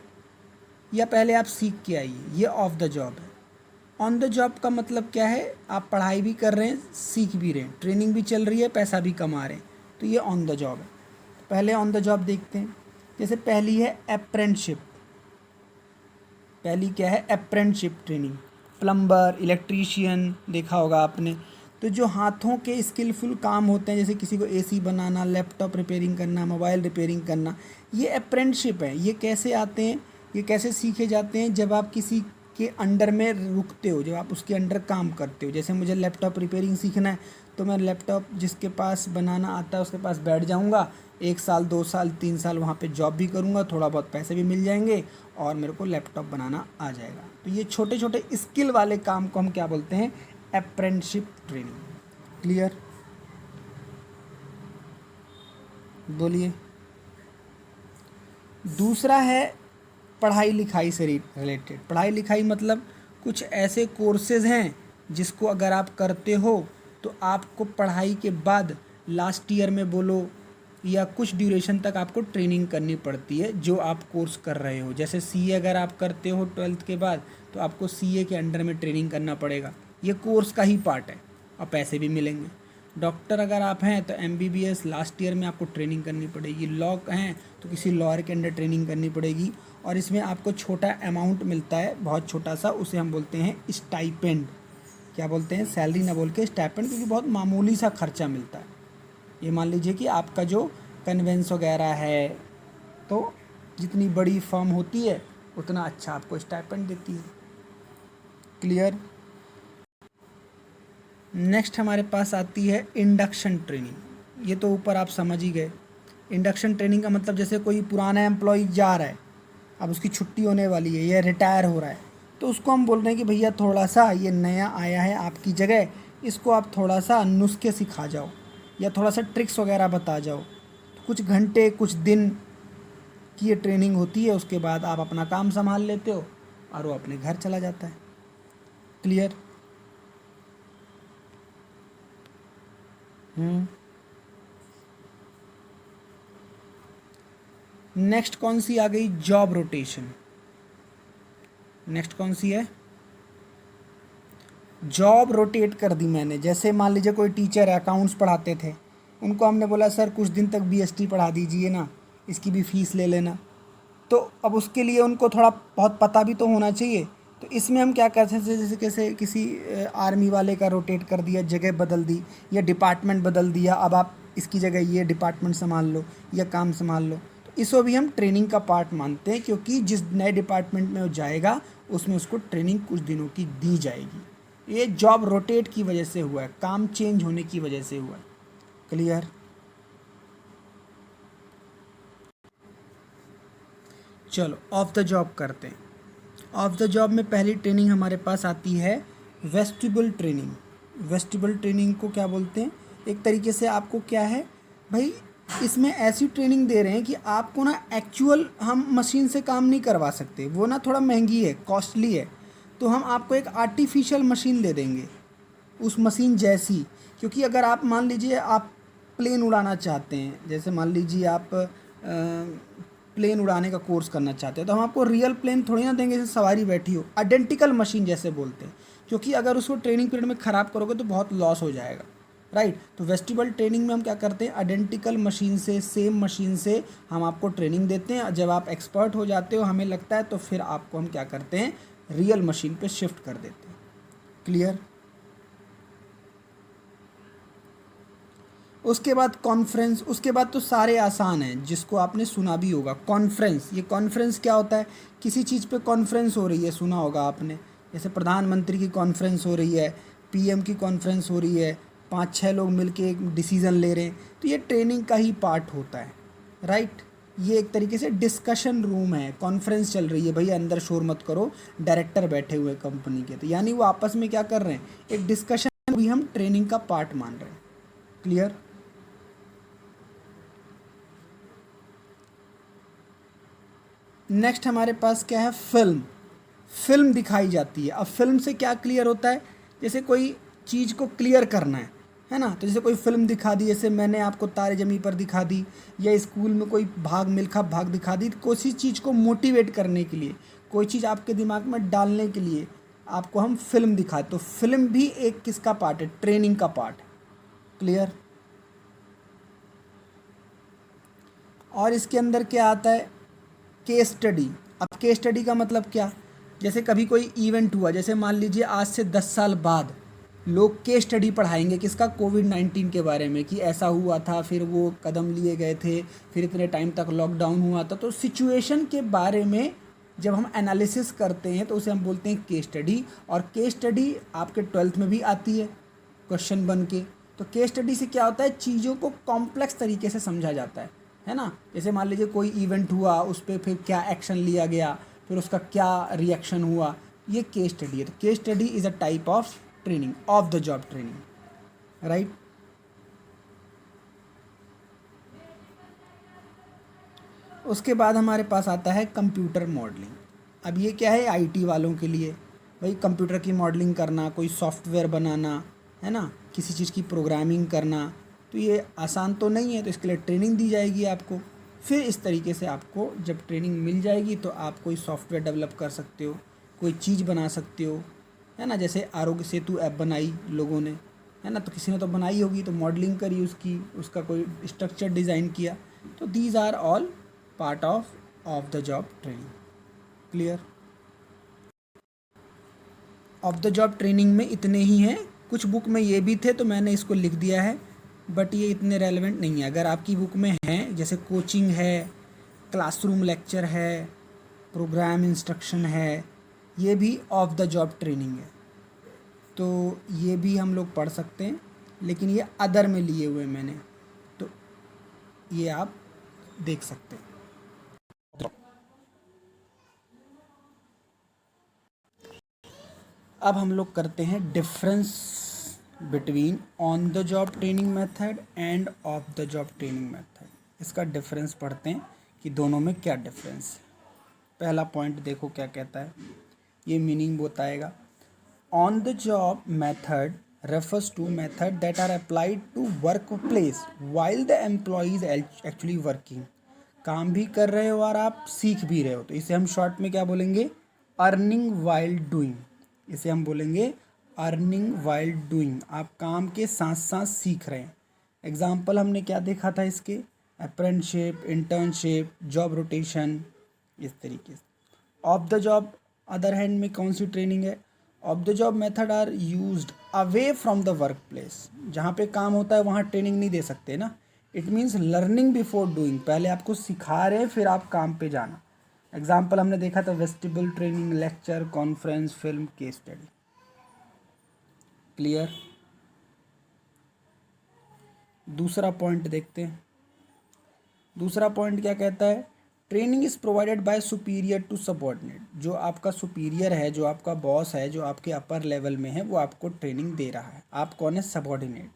या पहले आप सीख के आइए, ये ऑफ द जॉब है। ऑन द जॉब का मतलब क्या है? आप पढ़ाई भी कर रहे हैं, सीख भी रहे हैं, ट्रेनिंग भी चल रही है, पैसा भी कमा रहे हैं, तो ये ऑन द जॉब है। पहले ऑन द जॉब देखते हैं। जैसे पहली है अप्रेंटिसशिप। पहली क्या है? Apprenticeship training. प्लम्बर, इलेक्ट्रीशियन देखा होगा आपने। तो जो हाथों के स्किलफुल काम होते हैं, जैसे किसी को एसी बनाना, लैपटॉप रिपेयरिंग करना, मोबाइल रिपेयरिंग करना, ये अप्रेंटिसशिप है। ये कैसे आते हैं, ये कैसे सीखे जाते हैं? जब आप किसी के अंडर में रुकते हो, जब आप उसके अंडर काम करते हो। जैसे मुझे लैपटॉप रिपेयरिंग सीखना है, तो मैं लैपटॉप जिसके पास बनाना आता है उसके पास बैठ जाऊंगा, 1 साल 2 साल 3 साल वहाँ पे जॉब भी करूँगा, थोड़ा बहुत पैसे भी मिल जाएंगे और मेरे को लैपटॉप बनाना आ जाएगा। तो ये छोटे छोटे स्किल वाले काम को हम क्या बोलते हैं? Apprenticeship training. क्लियर? बोलिए। दूसरा है पढ़ाई लिखाई से रिलेटेड। पढ़ाई लिखाई मतलब कुछ ऐसे कोर्सेज हैं जिसको अगर आप करते हो तो आपको पढ़ाई के बाद लास्ट ईयर में बोलो या कुछ ड्यूरेशन तक आपको ट्रेनिंग करनी पड़ती है जो आप कोर्स कर रहे हो। जैसे सीए अगर आप करते हो 12th के बाद, तो आपको सीए के अंडर में ट्रेनिंग करना पड़ेगा, ये कोर्स का ही पार्ट है और पैसे भी मिलेंगे। डॉक्टर अगर आप हैं तो एमबीबीएस लास्ट ईयर में आपको ट्रेनिंग करनी पड़ेगी। लॉ हैं तो किसी लॉयर के अंडर ट्रेनिंग करनी पड़ेगी, और इसमें आपको छोटा अमाउंट मिलता है, बहुत छोटा सा, उसे हम बोलते हैं स्टाइपेंड। क्या बोलते हैं? सैलरी ना बोल के स्टाइपेंड, क्योंकि बहुत मामूली सा खर्चा मिलता है। ये मान लीजिए कि आपका जो कन्वेंस वगैरह है, तो जितनी बड़ी फर्म होती है उतना अच्छा आपको स्टाइपेंड देती है। क्लियर? नेक्स्ट हमारे पास आती है इंडक्शन ट्रेनिंग। ये तो ऊपर आप समझ ही गए। इंडक्शन ट्रेनिंग का मतलब जैसे कोई पुराना एम्प्लॉय जा रहा है, अब उसकी छुट्टी होने वाली है या रिटायर हो रहा है, तो उसको हम बोल रहे हैं कि भैया थोड़ा सा ये नया आया है आपकी जगह, इसको आप थोड़ा सा नुस्खे सिखा जाओ या थोड़ा सा ट्रिक्स वगैरह बता जाओ। तो कुछ घंटे कुछ दिन की ये ट्रेनिंग होती है, उसके बाद आप अपना काम संभाल लेते हो और वो अपने घर चला जाता है। क्लियर? नेक्स्ट कौन सी आ गई? Job rotation. नेक्स्ट कौन सी है? जॉब रोटेट कर दी मैंने। जैसे मान लीजिए कोई टीचर है, अकाउंट्स पढ़ाते थे, उनको हमने बोला सर कुछ दिन तक बीएसटी पढ़ा दीजिए ना, इसकी भी फ़ीस ले लेना। तो अब उसके लिए उनको थोड़ा बहुत पता भी तो होना चाहिए। तो इसमें हम क्या कर सकते हैं? जैसे कैसे किसी आर्मी वाले का रोटेट कर दिया, जगह बदल दी या डिपार्टमेंट बदल दिया, अब आप इसकी जगह ये डिपार्टमेंट संभाल लो या काम संभाल लो। तो इसको भी हम ट्रेनिंग का पार्ट मानते हैं, क्योंकि जिस नए डिपार्टमेंट में वो जाएगा उसमें उसको ट्रेनिंग कुछ दिनों की दी जाएगी। ये जॉब रोटेट की वजह से हुआ है, काम चेंज होने की वजह से हुआ है। क्लियर? चलो ऑफ द जॉब करते हैं। ऑफ द जॉब में पहली ट्रेनिंग हमारे पास आती है वेस्टिबल ट्रेनिंग। वेस्टिबल ट्रेनिंग को क्या बोलते हैं? एक तरीके से आपको क्या है भाई, इसमें ऐसी ट्रेनिंग दे रहे हैं कि आपको ना एक्चुअल हम मशीन से काम नहीं करवा सकते, वो ना थोड़ा महंगी है, कॉस्टली है, तो हम आपको एक आर्टिफिशियल मशीन दे देंगे उस मशीन जैसी। क्योंकि अगर आप मान लीजिए आप प्लेन उड़ाना चाहते हैं, जैसे मान लीजिए आप प्लेन उड़ाने का कोर्स करना चाहते हो, तो हम आपको रियल प्लेन थोड़ी ना देंगे जैसे सवारी बैठी हो, आइडेंटिकल मशीन जैसे बोलते हैं। क्योंकि अगर उसको ट्रेनिंग पीरियड में ख़राब करोगे तो बहुत लॉस हो जाएगा, राइट? तो वेस्टिबल ट्रेनिंग में हम क्या करते हैं? आइडेंटिकल मशीन से, सेम मशीन से हम आपको ट्रेनिंग देते हैं। जब आप एक्सपर्ट हो जाते हो हमें लगता है, तो फिर आपको हम क्या करते हैं? रियल मशीन पे शिफ्ट कर देते हैं। क्लियर? उसके बाद कॉन्फ्रेंस। उसके बाद तो सारे आसान हैं जिसको आपने सुना भी होगा। कॉन्फ्रेंस, ये कॉन्फ्रेंस क्या होता है? किसी चीज़ पे कॉन्फ्रेंस हो रही है, सुना होगा आपने, जैसे प्रधानमंत्री की कॉन्फ्रेंस हो रही है, पीएम की कॉन्फ्रेंस हो रही है, 5-6 लोग मिलके एक डिसीज़न ले रहे हैं, तो ये ट्रेनिंग का ही पार्ट होता है, राइट? ये एक तरीके से डिस्कशन रूम है, कॉन्फ्रेंस चल रही है, भैया अंदर शोर मत करो, डायरेक्टर बैठे हुए कंपनी के, तो यानी वो आपस में क्या कर रहे हैं, एक डिस्कशन भी हम ट्रेनिंग का पार्ट मान रहे हैं। क्लियर? नेक्स्ट हमारे पास क्या है, फिल्म। फिल्म दिखाई जाती है। अब फिल्म से क्या क्लियर होता है, जैसे कोई चीज़ को क्लियर करना है ना, तो जैसे कोई फिल्म दिखा दी, जैसे मैंने आपको तारे ज़मीं पर दिखा दी, या स्कूल में कोई भाग मिल्खा भाग दिखा दी, किसी चीज़ को मोटिवेट करने के लिए, कोई चीज़ आपके दिमाग में डालने के लिए आपको हम फिल्म दिखाए, तो फिल्म भी एक किसका पार्ट है, ट्रेनिंग का पार्ट है। क्लियर? और इसके अंदर क्या आता है, केस स्टडी। अब केस स्टडी का मतलब क्या, जैसे कभी कोई इवेंट हुआ, जैसे मान लीजिए आज से 10 साल बाद लोग केस स्टडी पढ़ाएंगे किसका, कोविड-19 के बारे में, कि ऐसा हुआ था, फिर वो कदम लिए गए थे, फिर इतने टाइम तक लॉकडाउन हुआ था, तो सिचुएशन के बारे में जब हम एनालिसिस करते हैं तो उसे हम बोलते हैं केस स्टडी। और केस स्टडी आपके 12th में भी आती है क्वेश्चन बन के। तो केस स्टडी से क्या होता है, चीज़ों को कॉम्प्लेक्स तरीके से समझा जाता है ना। जैसे मान लीजिए कोई इवेंट हुआ, उस पर फिर क्या एक्शन लिया गया, फिर उसका क्या रिएक्शन हुआ, ये केस स्टडी है। तो case study is a type of training, of the job training, right. उसके बाद हमारे पास आता है कंप्यूटर मॉडलिंग। अब ये क्या है, आईटी वालों के लिए, भाई कंप्यूटर की मॉडलिंग करना, कोई सॉफ्टवेयर बनाना, है ना, किसी चीज़ की प्रोग्रामिंग करना, तो ये आसान तो नहीं है, तो इसके लिए ट्रेनिंग दी जाएगी आपको। फिर इस तरीके से आपको जब ट्रेनिंग मिल जाएगी तो आप कोई सॉफ्टवेयर डेवलप कर सकते हो, कोई चीज़ बना सकते हो, है ना। जैसे आरोग्य सेतु ऐप बनाई लोगों ने, है ना, तो किसी ने तो बनाई होगी, तो मॉडलिंग करी उसकी, उसका कोई स्ट्रक्चर डिज़ाइन किया। तो these are all part of the job training. Clear? Off the job training में इतने ही हैं, कुछ बुक में ये भी थे तो मैंने इसको लिख दिया है, बट ये इतने रेलेवेंट नहीं है। अगर आपकी बुक में हैं, जैसे कोचिंग है, क्लासरूम लेक्चर है, प्रोग्राम इंस्ट्रक्शन है, ये भी ऑफ द जॉब ट्रेनिंग है, तो ये भी हम लोग पढ़ सकते हैं, लेकिन ये अदर में लिए हुए मैंने, तो ये आप देख सकते हैं। अब हम लोग करते हैं difference between on the job training method end of the job training method. इसका डिफरेंस पढ़ते हैं कि दोनों में क्या डिफरेंस है। पहला पॉइंट देखो क्या कहता है, ये मीनिंग बताएगा। On the job method refers to method that are applied to workplace while the employee is actually working। काम भी कर रहे हो और आप सीख भी रहे हो, तो इसे हम शॉर्ट में क्या बोलेंगे, अर्निंग वाइल डूइंग। इसे हम बोलेंगे अर्निंग वाइल डूइंग, आप काम के साथ साथ सीख रहे हैं। एग्जाम्पल हमने क्या देखा था इसके, अप्रेंटिसशिप, इंटर्नशिप, जॉब रोटेशन, इस तरीके से। Off the job other hand में कौन सी ट्रेनिंग है, off the job method are used away from the work place. जहाँ पे काम होता है वहाँ ट्रेनिंग नहीं दे सकते ना। It means learning before doing, पहले आपको सिखा रहे हैं फिर आप काम पे जाना। एग्जाम्पल हमने देखा था vestibule training, lecture, conference, film, case study. Clear? दूसरा पॉइंट देखते हैं। दूसरा पॉइंट क्या कहता है, training is provided by superior to subordinate. जो आपका सुपीरियर है, जो आपका बॉस है, जो आपके अपर लेवल में है, वो आपको ट्रेनिंग दे रहा है। आप कौन है, सबऑर्डिनेट।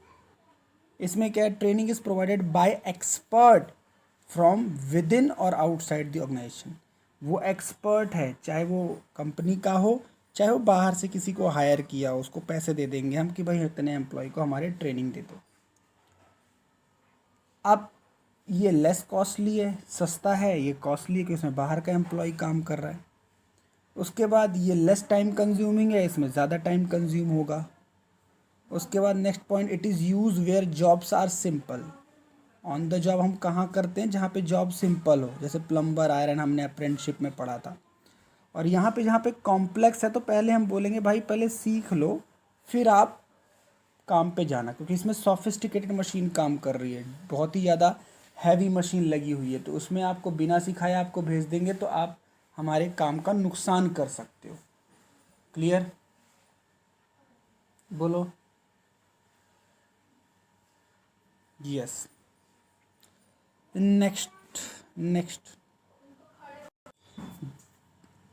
इसमें क्या है, training is provided bye expert from with in और आउटसाइड द ऑर्गेनाइजेशन। वो एक्सपर्ट है, चाहे वो कंपनी का हो, चाहे वो बाहर से किसी को हायर किया हो, उसको पैसे दे देंगे हम कि भाई इतने एम्प्लॉय को हमारे ट्रेनिंग दे दो। अब ये लेस कॉस्टली है, सस्ता है, ये कॉस्टली है कि उसमें बाहर का एम्प्लॉय काम कर रहा है। उसके बाद ये लेस टाइम कंज्यूमिंग है, इसमें ज़्यादा टाइम कंज्यूम होगा। उसके बाद next point, it is use where jobs are simple. On the job हम कहाँ करते हैं, जहाँ पे जॉब सिंपल हो, जैसे प्लम्बर, आयरन, हमने अप्रेंटिसशिप में पढ़ा था। और यहाँ पे जहाँ पे कॉम्प्लेक्स है, तो पहले हम बोलेंगे भाई पहले सीख लो फिर आप काम पे जाना, क्योंकि इसमें सोफिस्टिकेटेड मशीन काम कर रही है, बहुत ही ज़्यादा हैवी मशीन लगी हुई है, तो उसमें आपको बिना सिखाए आपको भेज देंगे तो आप हमारे काम का नुकसान कर सकते हो। क्लियर? बोलो। यस। नेक्स्ट नेक्स्ट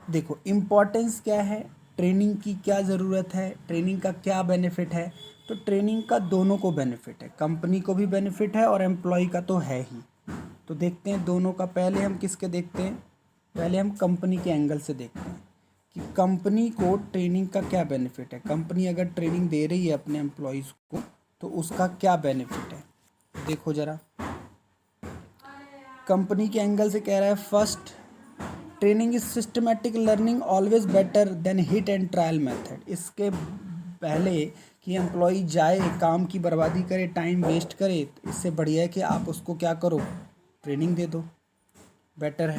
देखो, इम्पोर्टेंस क्या है, ट्रेनिंग की क्या ज़रूरत है, ट्रेनिंग का क्या बेनिफिट है। तो ट्रेनिंग का दोनों को बेनिफिट है, कंपनी को भी बेनिफिट है और एम्प्लॉय का तो है ही। तो देखते हैं दोनों का। पहले हम किसके देखते हैं, पहले हम कंपनी के एंगल से देखते हैं कि कंपनी को ट्रेनिंग का क्या बेनिफिट है। कंपनी अगर ट्रेनिंग दे रही है अपने एम्प्लॉयज़ को तो उसका क्या बेनिफिट है। देखो ज़रा, कंपनी के एंगल से कह रहा है, first, training is systematic learning always better than hit and trial method. इसके पहले कि एम्प्लॉय जाए काम की बर्बादी करे, टाइम वेस्ट करे, तो इससे बढ़िया है कि आप उसको क्या करो, ट्रेनिंग दे दो, बेटर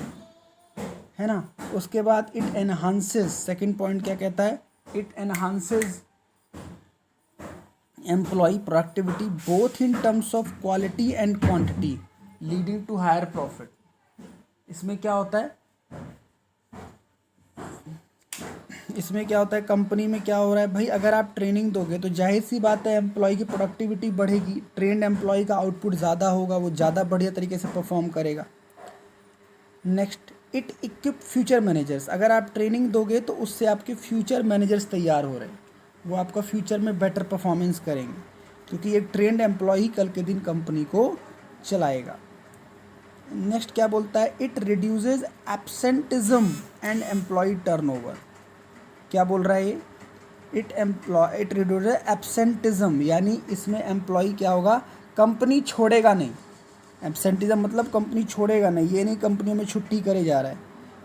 है ना। उसके बाद इट एनहांसेस, सेकंड पॉइंट क्या कहता है, it enhances employee productivity both in terms of quality and quantity leading to higher profit. इसमें क्या होता है, इसमें क्या होता है, कंपनी में क्या हो रहा है भाई, अगर आप ट्रेनिंग दोगे तो जाहिर सी बात है एम्प्लॉय की प्रोडक्टिविटी बढ़ेगी, ट्रेंड एम्प्लॉय का आउटपुट ज़्यादा होगा, वो ज़्यादा बढ़िया तरीके से परफॉर्म करेगा। Next, it equip future managers. अगर आप ट्रेनिंग दोगे तो उससे आपके फ्यूचर मैनेजर्स तैयार हो रहे हैं, वो आपका फ्यूचर में बेटर परफॉर्मेंस करेंगे, क्योंकि एक ट्रेंड एम्प्लॉय ही कल के दिन कंपनी को चलाएगा। नेक्स्ट क्या बोलता है, it reduces absenteeism and employee turnover. क्या बोल रहा है ये, इट रिड्यूसेस एब्सेंटिज्म, यानी इसमें एम्प्लॉय क्या होगा, कंपनी छोड़ेगा नहीं। एब्सेंटिज्म मतलब कंपनी छोड़ेगा नहीं, ये नहीं कंपनी में छुट्टी करे जा रहा है,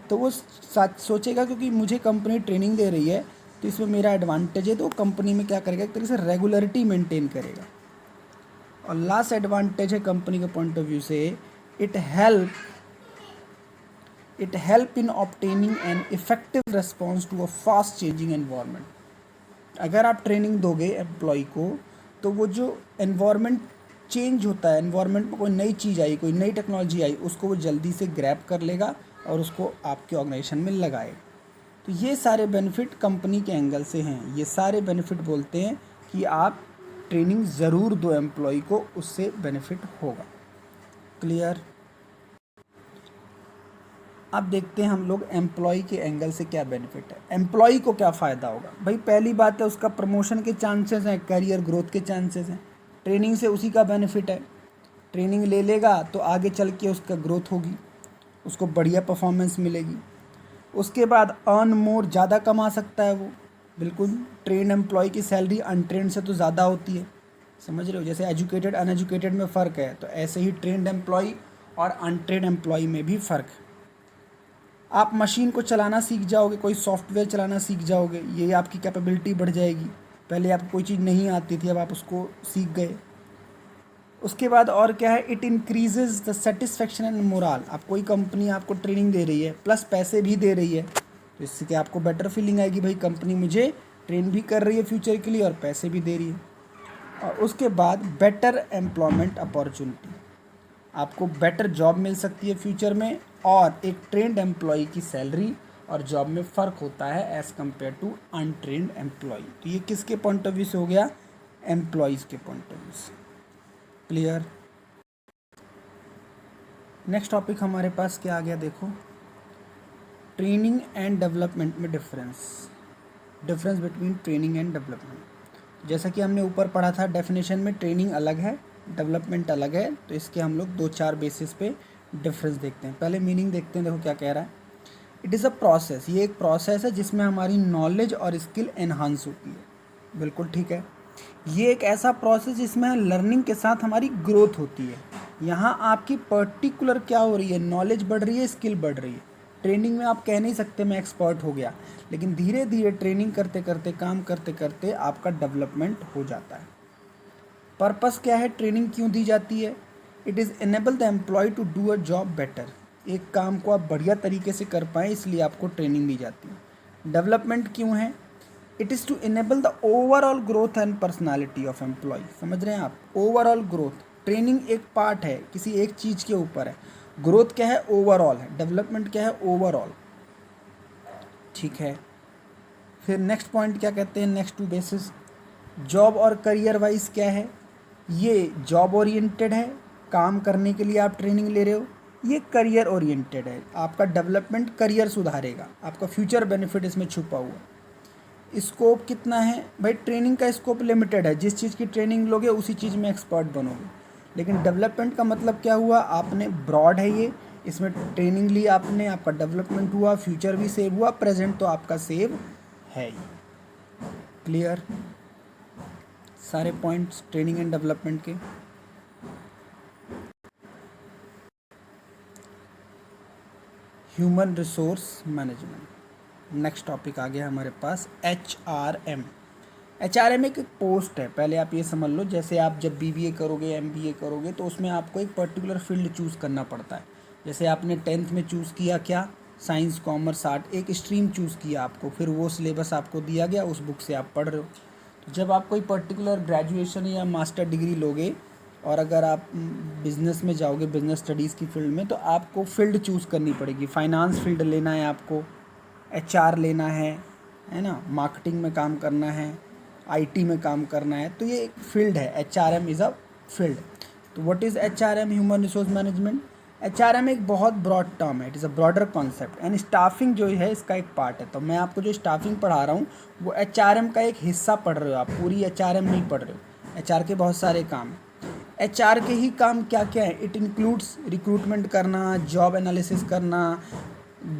तो वो सोचेगा क्योंकि मुझे कंपनी ट्रेनिंग दे रही है तो इसमें मेरा एडवांटेज है, तो कंपनी में क्या करेगा, एक तरीके से रेगुलरिटी मेंटेन करेगा। और लास्ट एडवांटेज है कंपनी के पॉइंट ऑफ व्यू से, it help in obtaining an effective response to a fast changing environment. अगर आप ट्रेनिंग दोगे एम्प्लॉय को तो वो जो एनवायरनमेंट चेंज होता है, एनवायरनमेंट में कोई नई चीज़ आई, कोई नई टेक्नोलॉजी आई, उसको वो जल्दी से ग्रैब कर लेगा और उसको आपके ऑर्गेनाइजेशन में लगाएगा। तो ये सारे बेनिफिट कंपनी के एंगल से हैं, ये सारे बेनिफिट बोलते हैं कि आप ट्रेनिंग ज़रूर दो एम्प्लॉय को, उससे बेनिफिट होगा। क्लियर। अब देखते हैं हम लोग एम्प्लॉय के एंगल से क्या बेनिफिट है, एम्प्लॉय को क्या फ़ायदा होगा। भाई पहली बात है उसका प्रमोशन के चांसेस हैं, करियर ग्रोथ के चांसेस हैं, ट्रेनिंग से उसी का बेनिफिट है। ट्रेनिंग ले लेगा तो आगे चल के उसका ग्रोथ होगी, उसको बढ़िया परफॉर्मेंस मिलेगी। उसके बाद अर्न मोर, ज़्यादा कमा सकता है वो। बिल्कुल, ट्रेन एम्प्लॉय की सैलरी अनट्रेंड से तो ज़्यादा होती है, समझ रहे हो, जैसे एजुकेटेड अनएजुकेटेड में फ़र्क है, तो ऐसे ही ट्रेंड एम्प्लॉय और अनट्रेंड एम्प्लॉय में भी फ़र्क है। आप मशीन को चलाना सीख जाओगे, कोई सॉफ्टवेयर चलाना सीख जाओगे, ये आपकी कैपेबिलिटी बढ़ जाएगी। पहले आपको कोई चीज़ नहीं आती थी, अब आप उसको सीख गए। उसके बाद और क्या है, it increases the satisfaction and morale. आप कोई कंपनी आपको ट्रेनिंग दे रही है प्लस पैसे भी दे रही है, तो इससे क्या आपको बेटर फीलिंग आएगी, भाई कंपनी मुझे ट्रेन भी कर रही है फ्यूचर के लिए और पैसे भी दे रही है। और उसके बाद बेटर एम्प्लॉयमेंट अपॉर्चुनिटी, आपको बेटर जॉब मिल सकती है फ्यूचर में, और एक ट्रेंड एम्प्लॉय की सैलरी और जॉब में फ़र्क होता है as compare to untrained employee. तो ये किसके पॉइंट ऑफ व्यू से हो गया, एम्प्लॉयज़ के पॉइंट ऑफ व्यू से। क्लियर। नेक्स्ट टॉपिक हमारे पास क्या आ गया, देखो, ट्रेनिंग एंड डेवलपमेंट में difference between training and development. जैसा कि हमने ऊपर पढ़ा था डेफिनेशन में, ट्रेनिंग अलग है, डेवलपमेंट अलग है, तो इसके हम लोग 2-4 बेसिस पे डिफरेंस देखते हैं। पहले मीनिंग देखते हैं, देखो क्या कह रहा है, इट इज़ अ प्रोसेस, ये एक प्रोसेस है जिसमें हमारी नॉलेज और स्किल एनहांस होती है। बिल्कुल ठीक है, ये एक ऐसा प्रोसेस जिसमें लर्निंग के साथ हमारी ग्रोथ होती है। यहाँ आपकी पर्टिकुलर क्या हो रही है, नॉलेज बढ़ रही है, स्किल बढ़ रही है। ट्रेनिंग में आप कह नहीं सकते मैं एक्सपर्ट हो गया, लेकिन धीरे धीरे ट्रेनिंग करते करते, काम करते करते आपका डेवलपमेंट हो जाता है। पर्पस क्या है, ट्रेनिंग क्यों दी जाती है, it is enable the employee to do a job better. एक काम को आप बढ़िया तरीके से कर पाएँ, इसलिए आपको ट्रेनिंग दी जाती है। डेवलपमेंट क्यों है, it is to enable the overall growth and personality of employee. समझ रहे हैं आप, ओवरऑल ग्रोथ, ट्रेनिंग एक पार्ट है, किसी एक चीज़ के ऊपर है, ग्रोथ क्या है, ओवरऑल है, डेवलपमेंट क्या है, ओवरऑल। ठीक है, फिर नेक्स्ट पॉइंट क्या कहते हैं, नेक्स्ट टू बेसिस, जॉब और करियर वाइज क्या है, ये जॉब ओरिएंटेड है, काम करने के लिए आप ट्रेनिंग ले रहे हो, ये करियर ओरिएंटेड है, आपका डेवलपमेंट करियर सुधारेगा, आपका फ्यूचर बेनिफिट इसमें छुपा हुआ। स्कोप कितना है भाई, ट्रेनिंग का स्कोप लिमिटेड है, जिस चीज़ की ट्रेनिंग लोगे उसी चीज़ में एक्सपर्ट बनोगे। लेकिन डेवलपमेंट का मतलब क्या हुआ, आपने ब्रॉड है ये, इसमें ट्रेनिंग ली आपने, आपका डेवलपमेंट हुआ, फ्यूचर भी सेव हुआ, प्रेजेंट तो आपका सेव है ही। क्लियर सारे पॉइंट्स ट्रेनिंग एंड डेवलपमेंट के। Human resource management, next topic आ गया हमारे पास HRM। HRM एक पोस्ट है, पहले आप ये समझ लो, जैसे आप जब BBA करोगे MBA करोगे तो उसमें आपको एक पर्टिकुलर फील्ड चूज़ करना पड़ता है। जैसे आपने 10th में चूज़ किया क्या, साइंस कॉमर्स आर्ट, एक स्ट्रीम चूज़ किया आपको, फिर वो सिलेबस आपको दिया गया, उस बुक से आप पढ़ रहे हो। तो जब आप कोई पर्टिकुलर ग्रेजुएशन या मास्टर डिग्री लोगे और अगर आप बिज़नेस में जाओगे, बिज़नेस स्टडीज़ की फील्ड में, तो आपको फील्ड चूज़ करनी पड़ेगी। फाइनेंस फील्ड लेना है आपको, HR लेना है ना, मार्केटिंग में काम करना है, IT में काम करना है, तो ये एक फील्ड है। HRM is a field. तो what is HRM, human resource management. HRM एक बहुत ब्रॉड टर्म है, it is a broader concept, and staffing जो है इसका एक पार्ट है। तो मैं आपको जो स्टाफिंग पढ़ा रहा हूँ वो HRM का एक हिस्सा पढ़ रहे हो आप, पूरी HRM नहीं पढ़ रहे हो। HR के बहुत सारे काम हैं। HR के ही काम क्या क्या है, इट इंक्लूड्स रिक्रूटमेंट करना, जॉब एनालिसिस करना,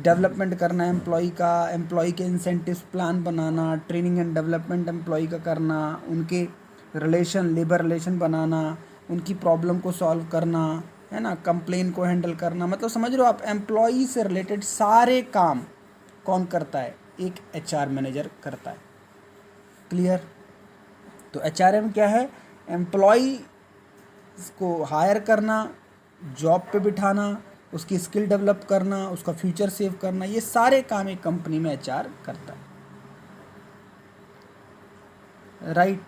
डेवलपमेंट करना एम्प्लॉय का, एम्प्लॉय के इंसेंटिव प्लान बनाना, ट्रेनिंग एंड डेवलपमेंट एम्प्लॉय का करना, उनके रिलेशन, लेबर रिलेशन बनाना, उनकी प्रॉब्लम को सॉल्व करना, है ना, कंप्लेन को हैंडल करना। मतलब समझ रहे हो आप, एम्प्लॉय से रिलेटेड सारे काम कौन करता है, एक HR मैनेजर करता है। क्लियर। तो HRM क्या है, एम्प्लॉय को हायर करना, जॉब पे बिठाना, उसकी स्किल डेवलप करना, उसका फ्यूचर सेव करना, ये सारे काम एक कंपनी में HR करता है। राइट,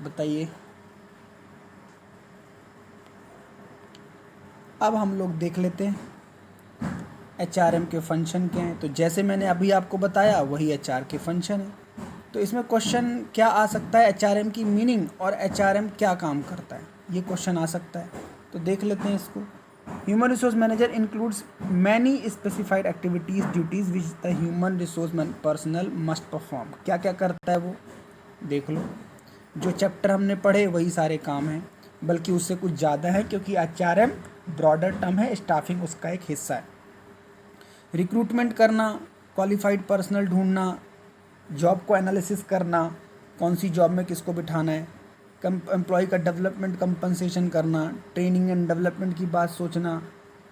बताइए। अब हम लोग देख लेते हैं HRM के फंक्शन क्या हैं। तो जैसे मैंने अभी आपको बताया वही HR के फंक्शन है। तो इसमें क्वेश्चन क्या आ सकता है, HRM की मीनिंग और HRM क्या काम करता है, ये क्वेश्चन आ सकता है। तो देख लेते हैं इसको। Human resource manager includes many specified activities duties which the human resource personal must perform. क्या क्या करता है वो देख लो। जो चैप्टर हमने पढ़े वही सारे काम हैं, बल्कि उससे कुछ ज़्यादा है, क्योंकि HRM ब्रॉडर टर्म है, स्टाफिंग उसका एक हिस्सा है। रिक्रूटमेंट करना, क्वालिफाइड पर्सनल ढूंढना, जॉब को एनालिसिस करना, कौन सी जॉब में किसको बिठाना है, एम्प्लॉय का डेवलपमेंट कंपनसेशन करना, ट्रेनिंग एंड डेवलपमेंट की बात सोचना,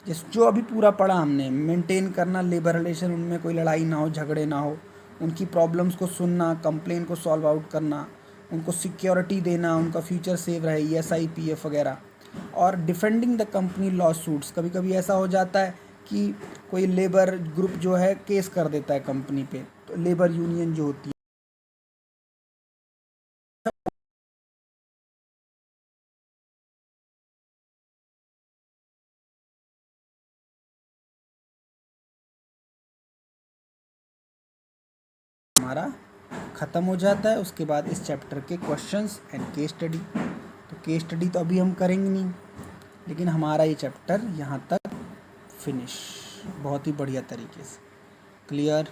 जो अभी पूरा पढ़ा हमने, मेंटेन करना लेबर रिलेशन, उनमें कोई लड़ाई ना हो, झगड़े ना हो, उनकी प्रॉब्लम्स को सुनना, कंप्लेन को सॉल्व आउट करना, उनको सिक्योरिटी देना, उनका फ्यूचर सेव रहे, ESI PF वगैरह, और defending the company law suits. कभी कभी ऐसा हो जाता है कि कोई लेबर ग्रुप जो है केस कर देता है कंपनी पे, तो लेबर यूनियन जो होती है, हमारा ख़त्म हो जाता है। उसके बाद इस चैप्टर के क्वेश्चंस एंड केस स्टडी। तो केस स्टडी तो अभी हम करेंगे नहीं, लेकिन हमारा ये चैप्टर यहाँ तक फिनिश बहुत ही बढ़िया तरीके से। क्लियर।